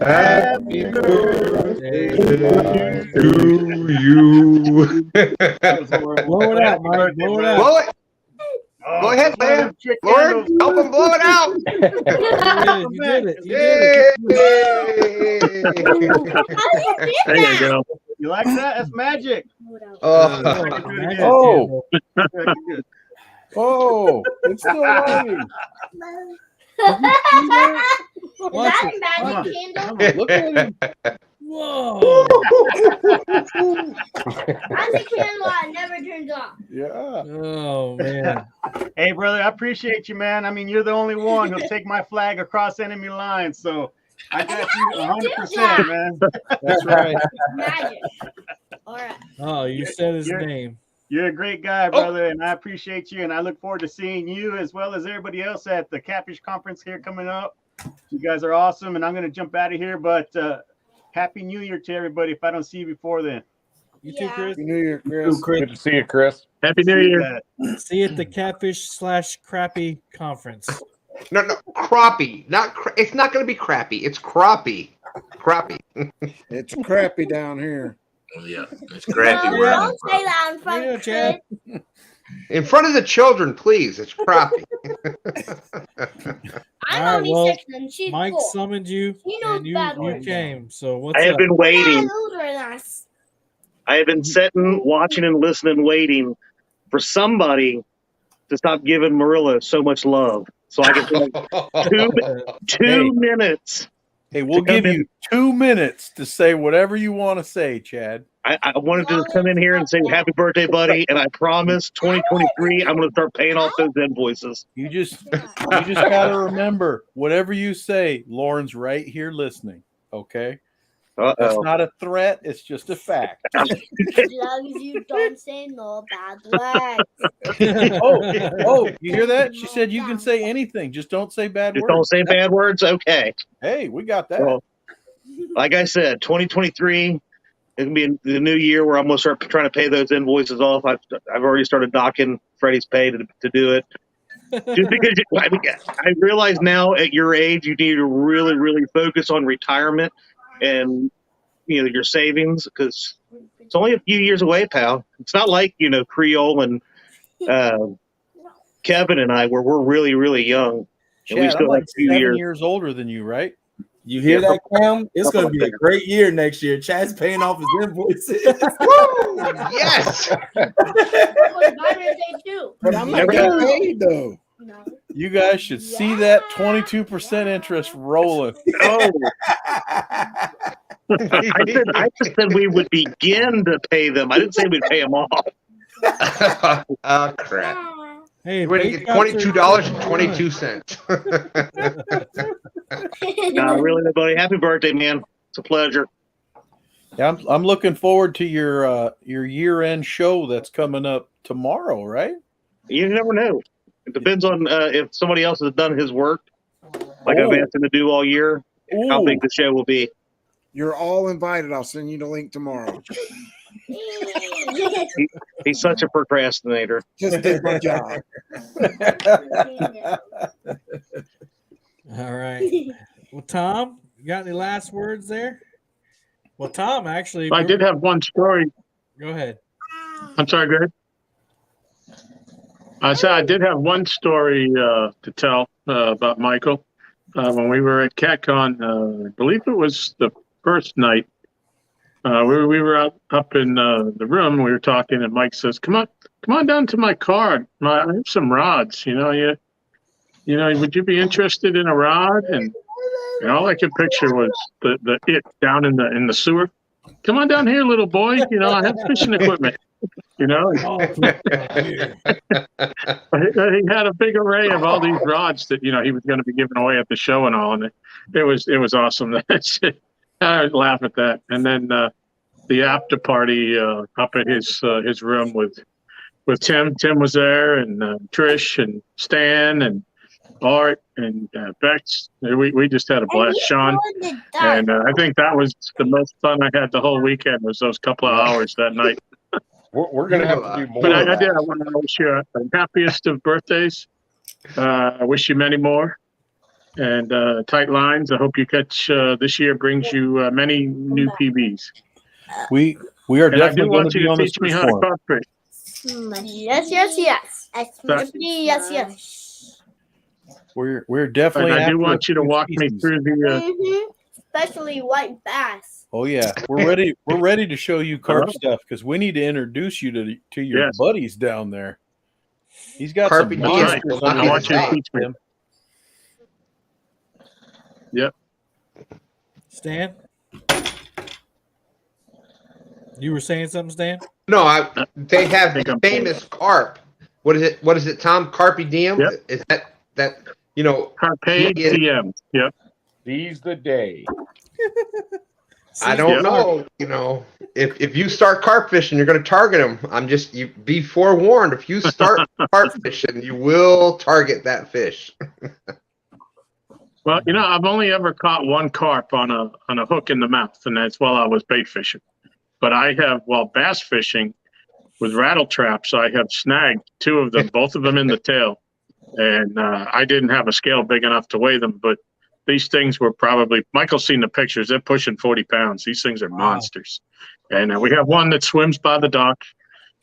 Happy birthday To you. Blow it out, Mike. Blow it out. Blow it. Go ahead, man. Lauren, help him blow it out. You did it. You did it. Yay. There you go. You like that? That's magic. Oh. Oh, it's still lighting. Watch Is it. that a magic candle? Look at him. Whoa. That's a candle that never turns off. Yeah. Oh man. Hey, brother, I appreciate you, man. I mean, you're the only one who'll take my flag across enemy lines, so I got you 100%, man. That's right. Magic. All right. Oh, you said his You're- name. You're a great guy, brother, and I appreciate you, and I look forward to seeing you as well as everybody else at the Catfish Conference here coming up. You guys are awesome, and I'm going to jump out of here, but Happy New Year to everybody if I don't see you before then. You too, Chris. Happy New Year, Chris. Good to see you, Chris. Happy New Year. See you at the Catfish/Crappie Conference. No, crappie. It's not going to be crappy. It's crappie. Crappie. It's crappy down here. Yeah, it's crappy. No, don't say that in front of Chad. kids. In front of the children, please. It's crappie. I'm All right, only well, 6 and she's Mike 4. summoned you, She knows and you bad words. came. So what's I have up? been waiting. Yeah, older than us. I have been sitting, watching, and listening, waiting for somebody to stop giving Murillo so much love. So I can take two minutes. Hey, we'll give you 2 minutes to say whatever you want to say, Chad. I wanted to come in here and say happy birthday, buddy, and I promise 2023 I'm going to start paying off those invoices. You just got to remember, whatever you say, Lauren's right here listening. Okay. That's not a threat. It's just a fact. As long as you don't say no bad words. Oh, you hear that? She said you can say anything, just don't say bad Just words. don't say bad words. Okay. Hey, we got that. Well, like I said, 2023 is gonna be the new year where I'm gonna start trying to pay those invoices off. I've already started docking Freddie's pay to do it. Just because I realize now at your age you need to really, really focus on retirement and your savings, because it's only a few years away, pal. It's not like Creole and Kevin and I, where we're really, really young. Chad, and we still I'm like have 2 7 years. years older than you, right? You hear that, Cam? It's going to be a great year next year. Chad's paying off his invoices. Woo! Yes. But I'm not getting paid though. No. You guys should see that 22% interest rolling. Oh. I just said we would begin to pay them. I didn't say we'd pay them off. Oh crap! Hey, we're gonna get $22.22. No, really, buddy. Happy birthday, man. It's a pleasure. Yeah, I'm looking forward to your year-end show that's coming up tomorrow, right? You never know. It depends on if somebody else has done his work, like I've asked him to do all year, how big the show will be. You're all invited. I'll send you the link tomorrow. He's such a procrastinator. Just did my job. All right. Well, Tom, you got any last words there? Well, Tom, actually, I did have one story. Go ahead. I'm sorry, go ahead. I said I did have one story to tell about Michael. When we were at CatCon, I believe it was the first night, we were up in the room. We were talking, and Mike says, "Come on down to my car. I have some rods. Would you be interested in a rod?" And all I could picture was the it down in the sewer. "Come on down here, little boy. I have fishing equipment." He had a big array of all these rods that he was going to be giving away at the show and all, and it was awesome. I would laugh at that. And then the after party up at his room with Tim. Tim was there, and Trish and Stan and Art and Bex. We just had a blast, Sean. And I think that was the most fun I had the whole weekend, was those couple of hours that night. We're going to have to do more. But I want to wish you the happiest of birthdays. I wish you many more. And tight lines. I hope you catch this year brings you many new PBs. We are and definitely going to you be on the teach me how to carp fish. Yes. Yes. We're definitely. And I do want you to walk me through the. Especially white bass. Oh yeah, we're ready. We're ready to show you carp stuff, because we need to introduce you to your buddies down there. He's got some monsters. I want you to teach me. Yep. Stan, you were saying something, Stan? No, they have the famous carp. What is it, Tom? Carpe diem? Yep. Is that Carpe diem. Yep. Seize the day. I don't know. If you start carp fishing, you're going to target them. Be forewarned. If you start carp fishing, you will target that fish. Well, I've only ever caught one carp on a hook in the mouth, and that's while I was bait fishing. But I have, while bass fishing with rattle traps, I have snagged two of them, both of them in the tail. And I didn't have a scale big enough to weigh them, but these things were probably, Michael's seen the pictures, they're pushing 40 pounds. These things are monsters. And we have one that swims by the dock.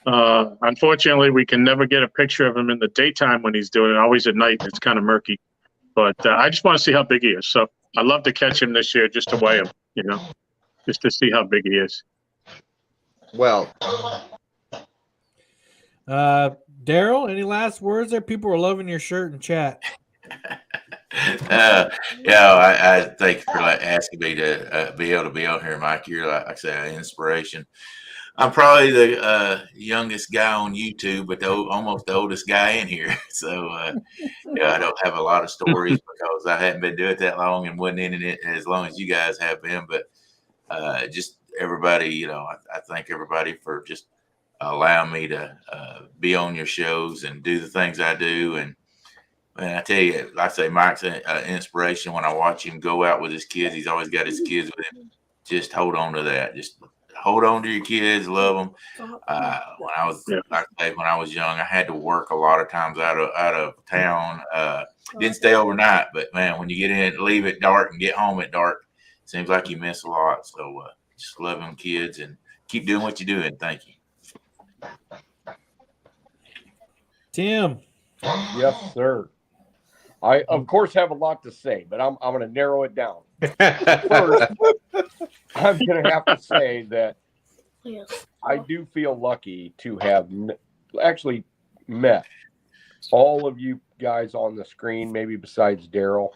Unfortunately, we can never get a picture of him in the daytime when he's doing it. Always at night, it's kind of murky. But I just want to see how big he is. So I'd love to catch him this year just to weigh him, just to see how big he is. Well. Daryl, any last words there? People are loving your shirt in chat. I thank you for asking me to be able to be on here, Mike. You're, like I said, an inspiration. I'm probably the youngest guy on YouTube, but almost the oldest guy in here. So, I don't have a lot of stories because I haven't been doing it that long and wasn't in it as long as you guys have been. But just everybody, you know, I thank everybody for just allowing me to be on your shows and do the things I do. And I tell you, like I say, Mike's an inspiration. When I watch him go out with his kids, he's always got his kids with him. Just hold on to that. Just hold on to your kids, love them. When I was, like I say, when I was young, I had to work a lot of times out of town. Didn't stay overnight, but man, when you get in, leave at dark and get home at dark, it seems like you miss a lot. So just love them kids and keep doing what you're doing. Thank you. Tim. Yes, sir. I, of course, have a lot to say, but I'm going to narrow it down. First, I'm going to have to say that I do feel lucky to have actually met all of you guys on the screen, maybe besides Daryl.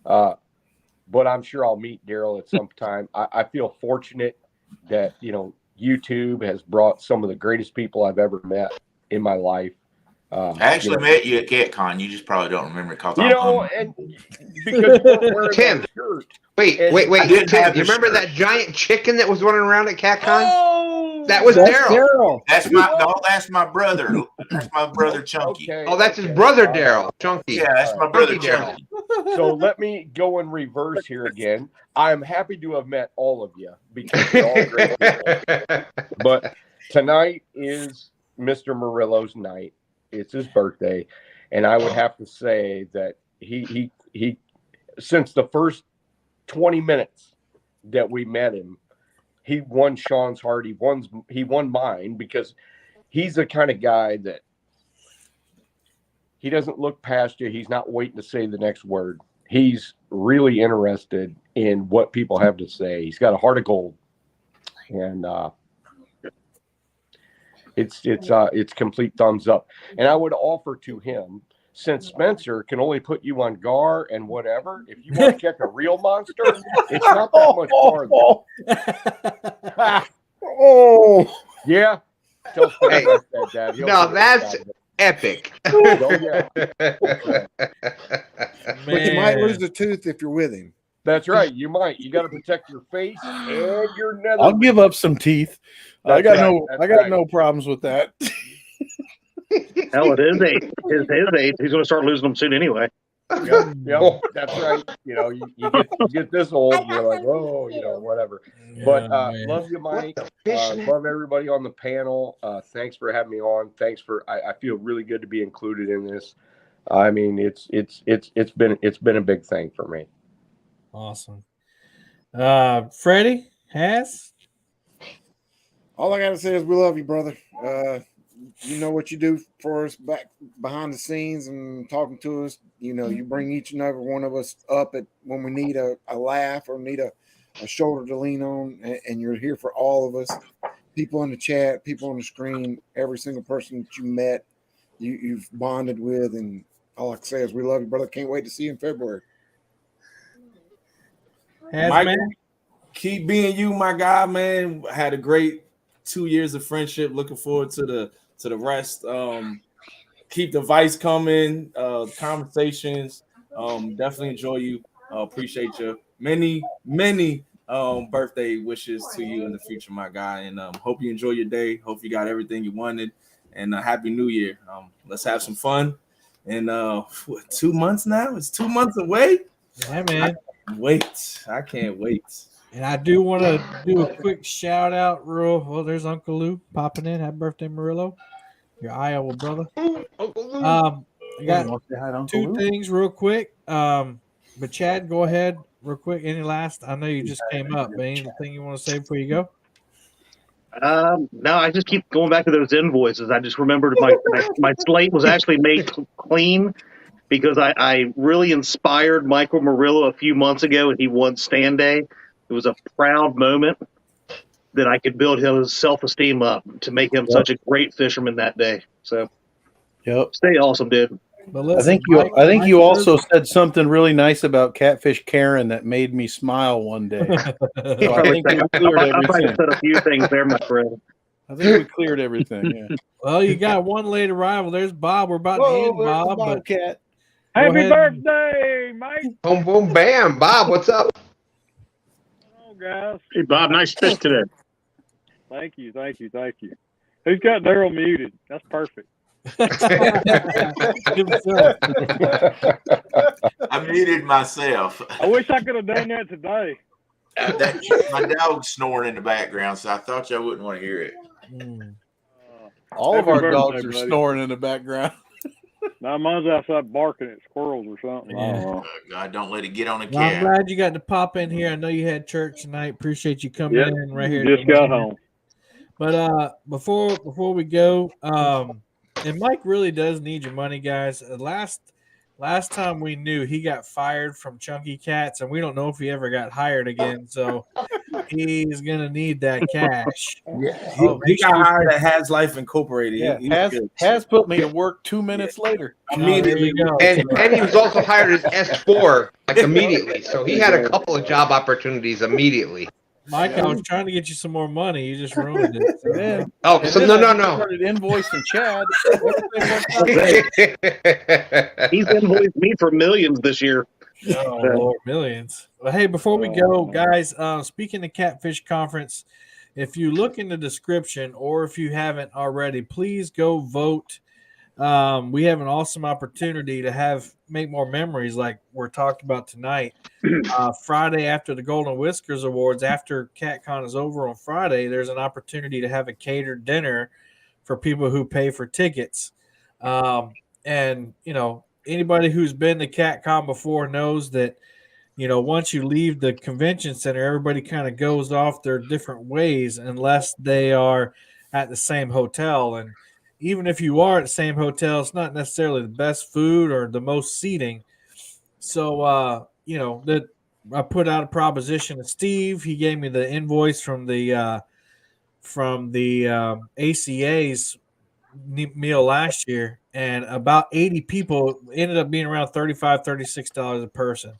But I'm sure I'll meet Daryl at some time. I feel fortunate that, you know, YouTube has brought some of the greatest people I've ever met in my life. I actually met you at CatCon. You just probably don't remember because and because you weren't wearing Tim, that shirt. Wait. Tim, you remember that giant chicken that was running around at CatCon? Oh, that was Daryl. That's my brother. That's my brother Chunky. Okay, Oh, that's his brother Daryl, Chunky. Yeah, that's my brother Daryl. So let me go in reverse here again. I'm happy to have met all of you because you're all great people. But tonight is Mr. Murillo's night. It's his birthday, and I would have to say that he since the first 20 minutes that we met him, he won Sean's heart. He won mine because he's the kind of guy that he doesn't look past you. He's not waiting to say the next word. He's really interested in what people have to say. He's got a heart of gold, and it's complete thumbs up. And I would offer to him, since Spencer can only put you on Gar and whatever, if you want to catch a real monster, it's not that much farther. Yeah. Hey, no, that's epic. But you might lose a tooth if you're with him. That's right. You might. You got to protect your face and your nether. I'll give up some teeth. I got no problems with that. Hell, at his age, he's going to start losing them soon anyway. Yep, that's right. You know, you get this old, you're like, oh, you know, whatever. But love you, Mike. Love everybody on the panel. Thanks for having me on. Thanks for. I feel really good to be included in this. I mean, it's been a big thing for me. Awesome. Freddie, Haas? All I got to say is we love you, brother. You know what you do for us back behind the scenes and talking to us. You know, you bring each and every one of us up at when we need a laugh or need a shoulder to lean on, and you're here for all of us. People in the chat, people on the screen, every single person that you met, you've bonded with, and all I can say is we love you, brother. Can't wait to see you in February. Mike, keep being you, my guy, man. Had a great 2 years of friendship. Looking forward to the rest. Keep the vice coming. Conversations. Definitely enjoy you. Appreciate you. Many birthday wishes to you in the future, my guy. And hope you enjoy your day. Hope you got everything you wanted. And Happy New Year. Let's have some fun. And 2 months now? It's 2 months away. Yeah, man. I can't wait. And I do want to do a quick shout out. There's Uncle Lou popping in. Happy birthday, Murillo. Your Iowa brother. I got two things real quick. But Chad, go ahead real quick. Any last? I know you just came up, but anything you want to say before you go? No, I just keep going back to those invoices. I just remembered my slate was actually made clean because I really inspired Michael Murillo a few months ago and he won Stand Day. It was a proud moment that I could build his self-esteem up to make him such a great fisherman that day. So, stay awesome, dude. I think you also said something really nice about Catfish Karen that made me smile one day. So I think we cleared everything. Said a few things there, my friend. I think we cleared everything. Yeah. Well, you got one late arrival. There's Bob. We're about to end Bob. Bobcat. Happy birthday, Mike. Boom, boom, bam. Bob, what's up? Oh, guys. Hey, Bob, nice fish today. Thank you. Who's got Daryl muted? That's perfect. I muted myself. I wish I could have done that today. My dog's snoring in the background, so I thought y'all wouldn't want to hear it. All of Happy our birthday, dogs are buddy. snoring in the background. Now mine's outside barking at squirrels or something. I don't know. God, don't let it get on the Well, I'm cat. glad you got to pop in here. I know you had church tonight. Appreciate you coming Yep, in right here. just got home. But before we go, and Mike really does need your money, guys. Last time we knew, he got fired from Chunky Cats, and we don't know if he ever got hired again. So he's gonna need that cash. Yeah, Oh, he make got sure you- hired at Has Life Incorporated. Yeah, He's good. has put me to work 2 minutes later. Immediately. And he was also hired as S4 like immediately. So he had a couple of job opportunities immediately. Mike, I was trying to get you some more money. You just ruined it. So. Yeah. Oh, And so then no. I started invoicing Chad. He's invoiced me for millions this year. Oh, Lord, millions. Well, hey, before we go, guys, speaking of Catfish Conference, if you look in the description or if you haven't already, please go vote. We have an awesome opportunity to make more memories like we're talking about tonight. Friday after the Golden Whiskers Awards, after CatCon is over on Friday, there's an opportunity to have a catered dinner for people who pay for tickets. And, anybody who's been to CatCon before knows that, once you leave the convention center, everybody kind of goes off their different ways unless they are at the same hotel. And even if you are at the same hotel, it's not necessarily the best food or the most seating. So, I put out a proposition to Steve. He gave me the invoice from the ACA's meal last year, and about 80 people ended up being around $35, $36 a person.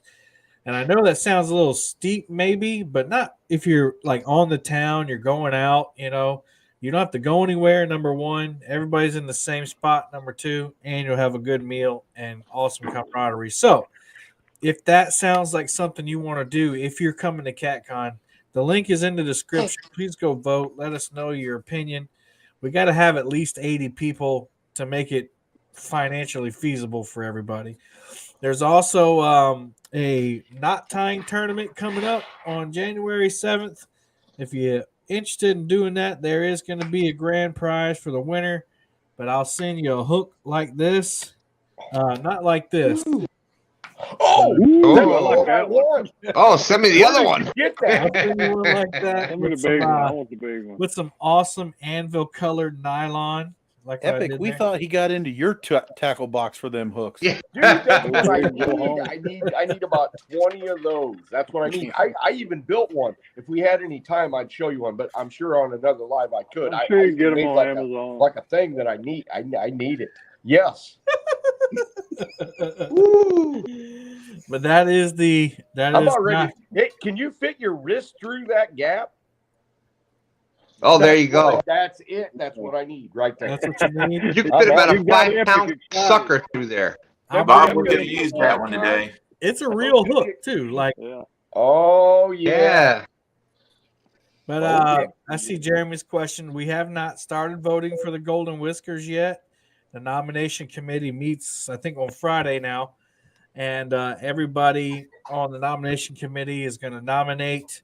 And I know that sounds a little steep maybe, but not if you're like on the town, you're going out, you don't have to go anywhere, number one. Everybody's in the same spot, number two, and you'll have a good meal and awesome camaraderie. So if that sounds like something you want to do, if you're coming to CatCon, the link is in the description. Please go vote. Let us know your opinion. We got to have at least 80 people to make it financially feasible for everybody. There's also a knot tying tournament coming up on January 7th. If you're interested in doing that, there is going to be a grand prize for the winner, but I'll send you a hook like this. Not like this. Oh, I like that one. Oh, send me the other one. Get I'll that. send you one like that Send me the with some, big one. I want the big one. with some awesome anvil colored nylon. Like what I Epic, did we there. thought he got into your tackle box for them hooks. Yeah. Dude, that's what I need about 20 of those. That's what I need. I even built one. If we had any time, I'd show you one, but I'm sure on another live I could. I'm sure you can get them made on like Amazon. like a thing that I need. I need it. Yes. But that is I'm not ready. not- Hey, can you fit your wrist through that gap? Oh, there you go. That's it. That's what I need right there. That's what you need. You can fit about a You got Epic 5-pound excited. sucker through there. Bob, we're going to use that one today. It's a real hook too. Like, Yeah. Oh yeah. Yeah. but Okay. I see Jeremy's question. We have not started voting for the Golden Whiskers yet. The nomination committee meets, I think, on Friday now, and everybody on the nomination committee is going to nominate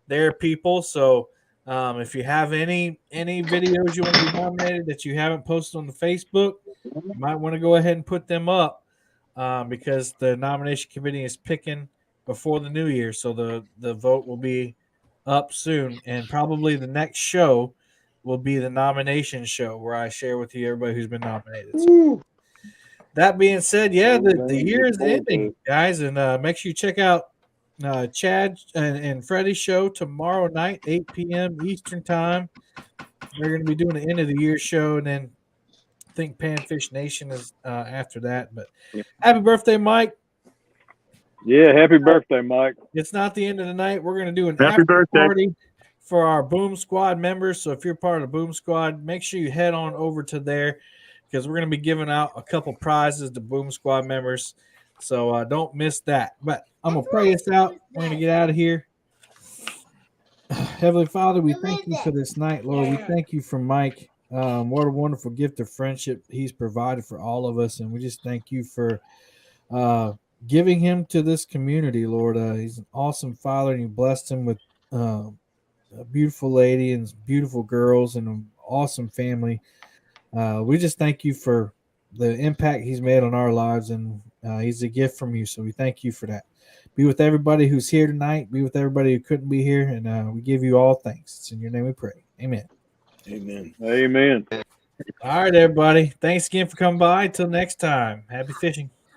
their people. So if you have any videos you want to be nominated that you haven't posted on the Facebook, you might want to go ahead and put them up because the nomination committee is picking before the new year. So the vote will be up soon, and probably the next show will be the nomination show where I share with you everybody who's been nominated. So, that being said, the year is ending, guys, and make sure you check out Chad and Freddie's show tomorrow night, 8 p.m. Eastern time. They're going to be doing the end of the year show, and then I think Panfish Nation is after that. But happy birthday, Mike. Yeah, happy birthday, Mike. It's not the end of the night. We're going to do an Happy after birthday. party for our Boom Squad members. So if you're part of the Boom Squad, make sure you head on over to there because we're going to be giving out a couple prizes to Boom Squad members. So don't miss that. But I'm going to pray us out. We're going to get out of here. Heavenly Father, we thank you for this night, Lord. We thank you for Mike. What a wonderful gift of friendship he's provided for all of us. And we just thank you for giving him to this community, Lord. He's an awesome father, and you blessed him with a beautiful lady and beautiful girls and an awesome family. We just thank you for the impact he's made on our lives, and he's a gift from you. So we thank you for that. Be with everybody who's here tonight. Be with everybody who couldn't be here, and we give you all thanks. It's in your name we pray. Amen. Amen. Amen. All right, everybody. Thanks again for coming by. Until next time, happy fishing.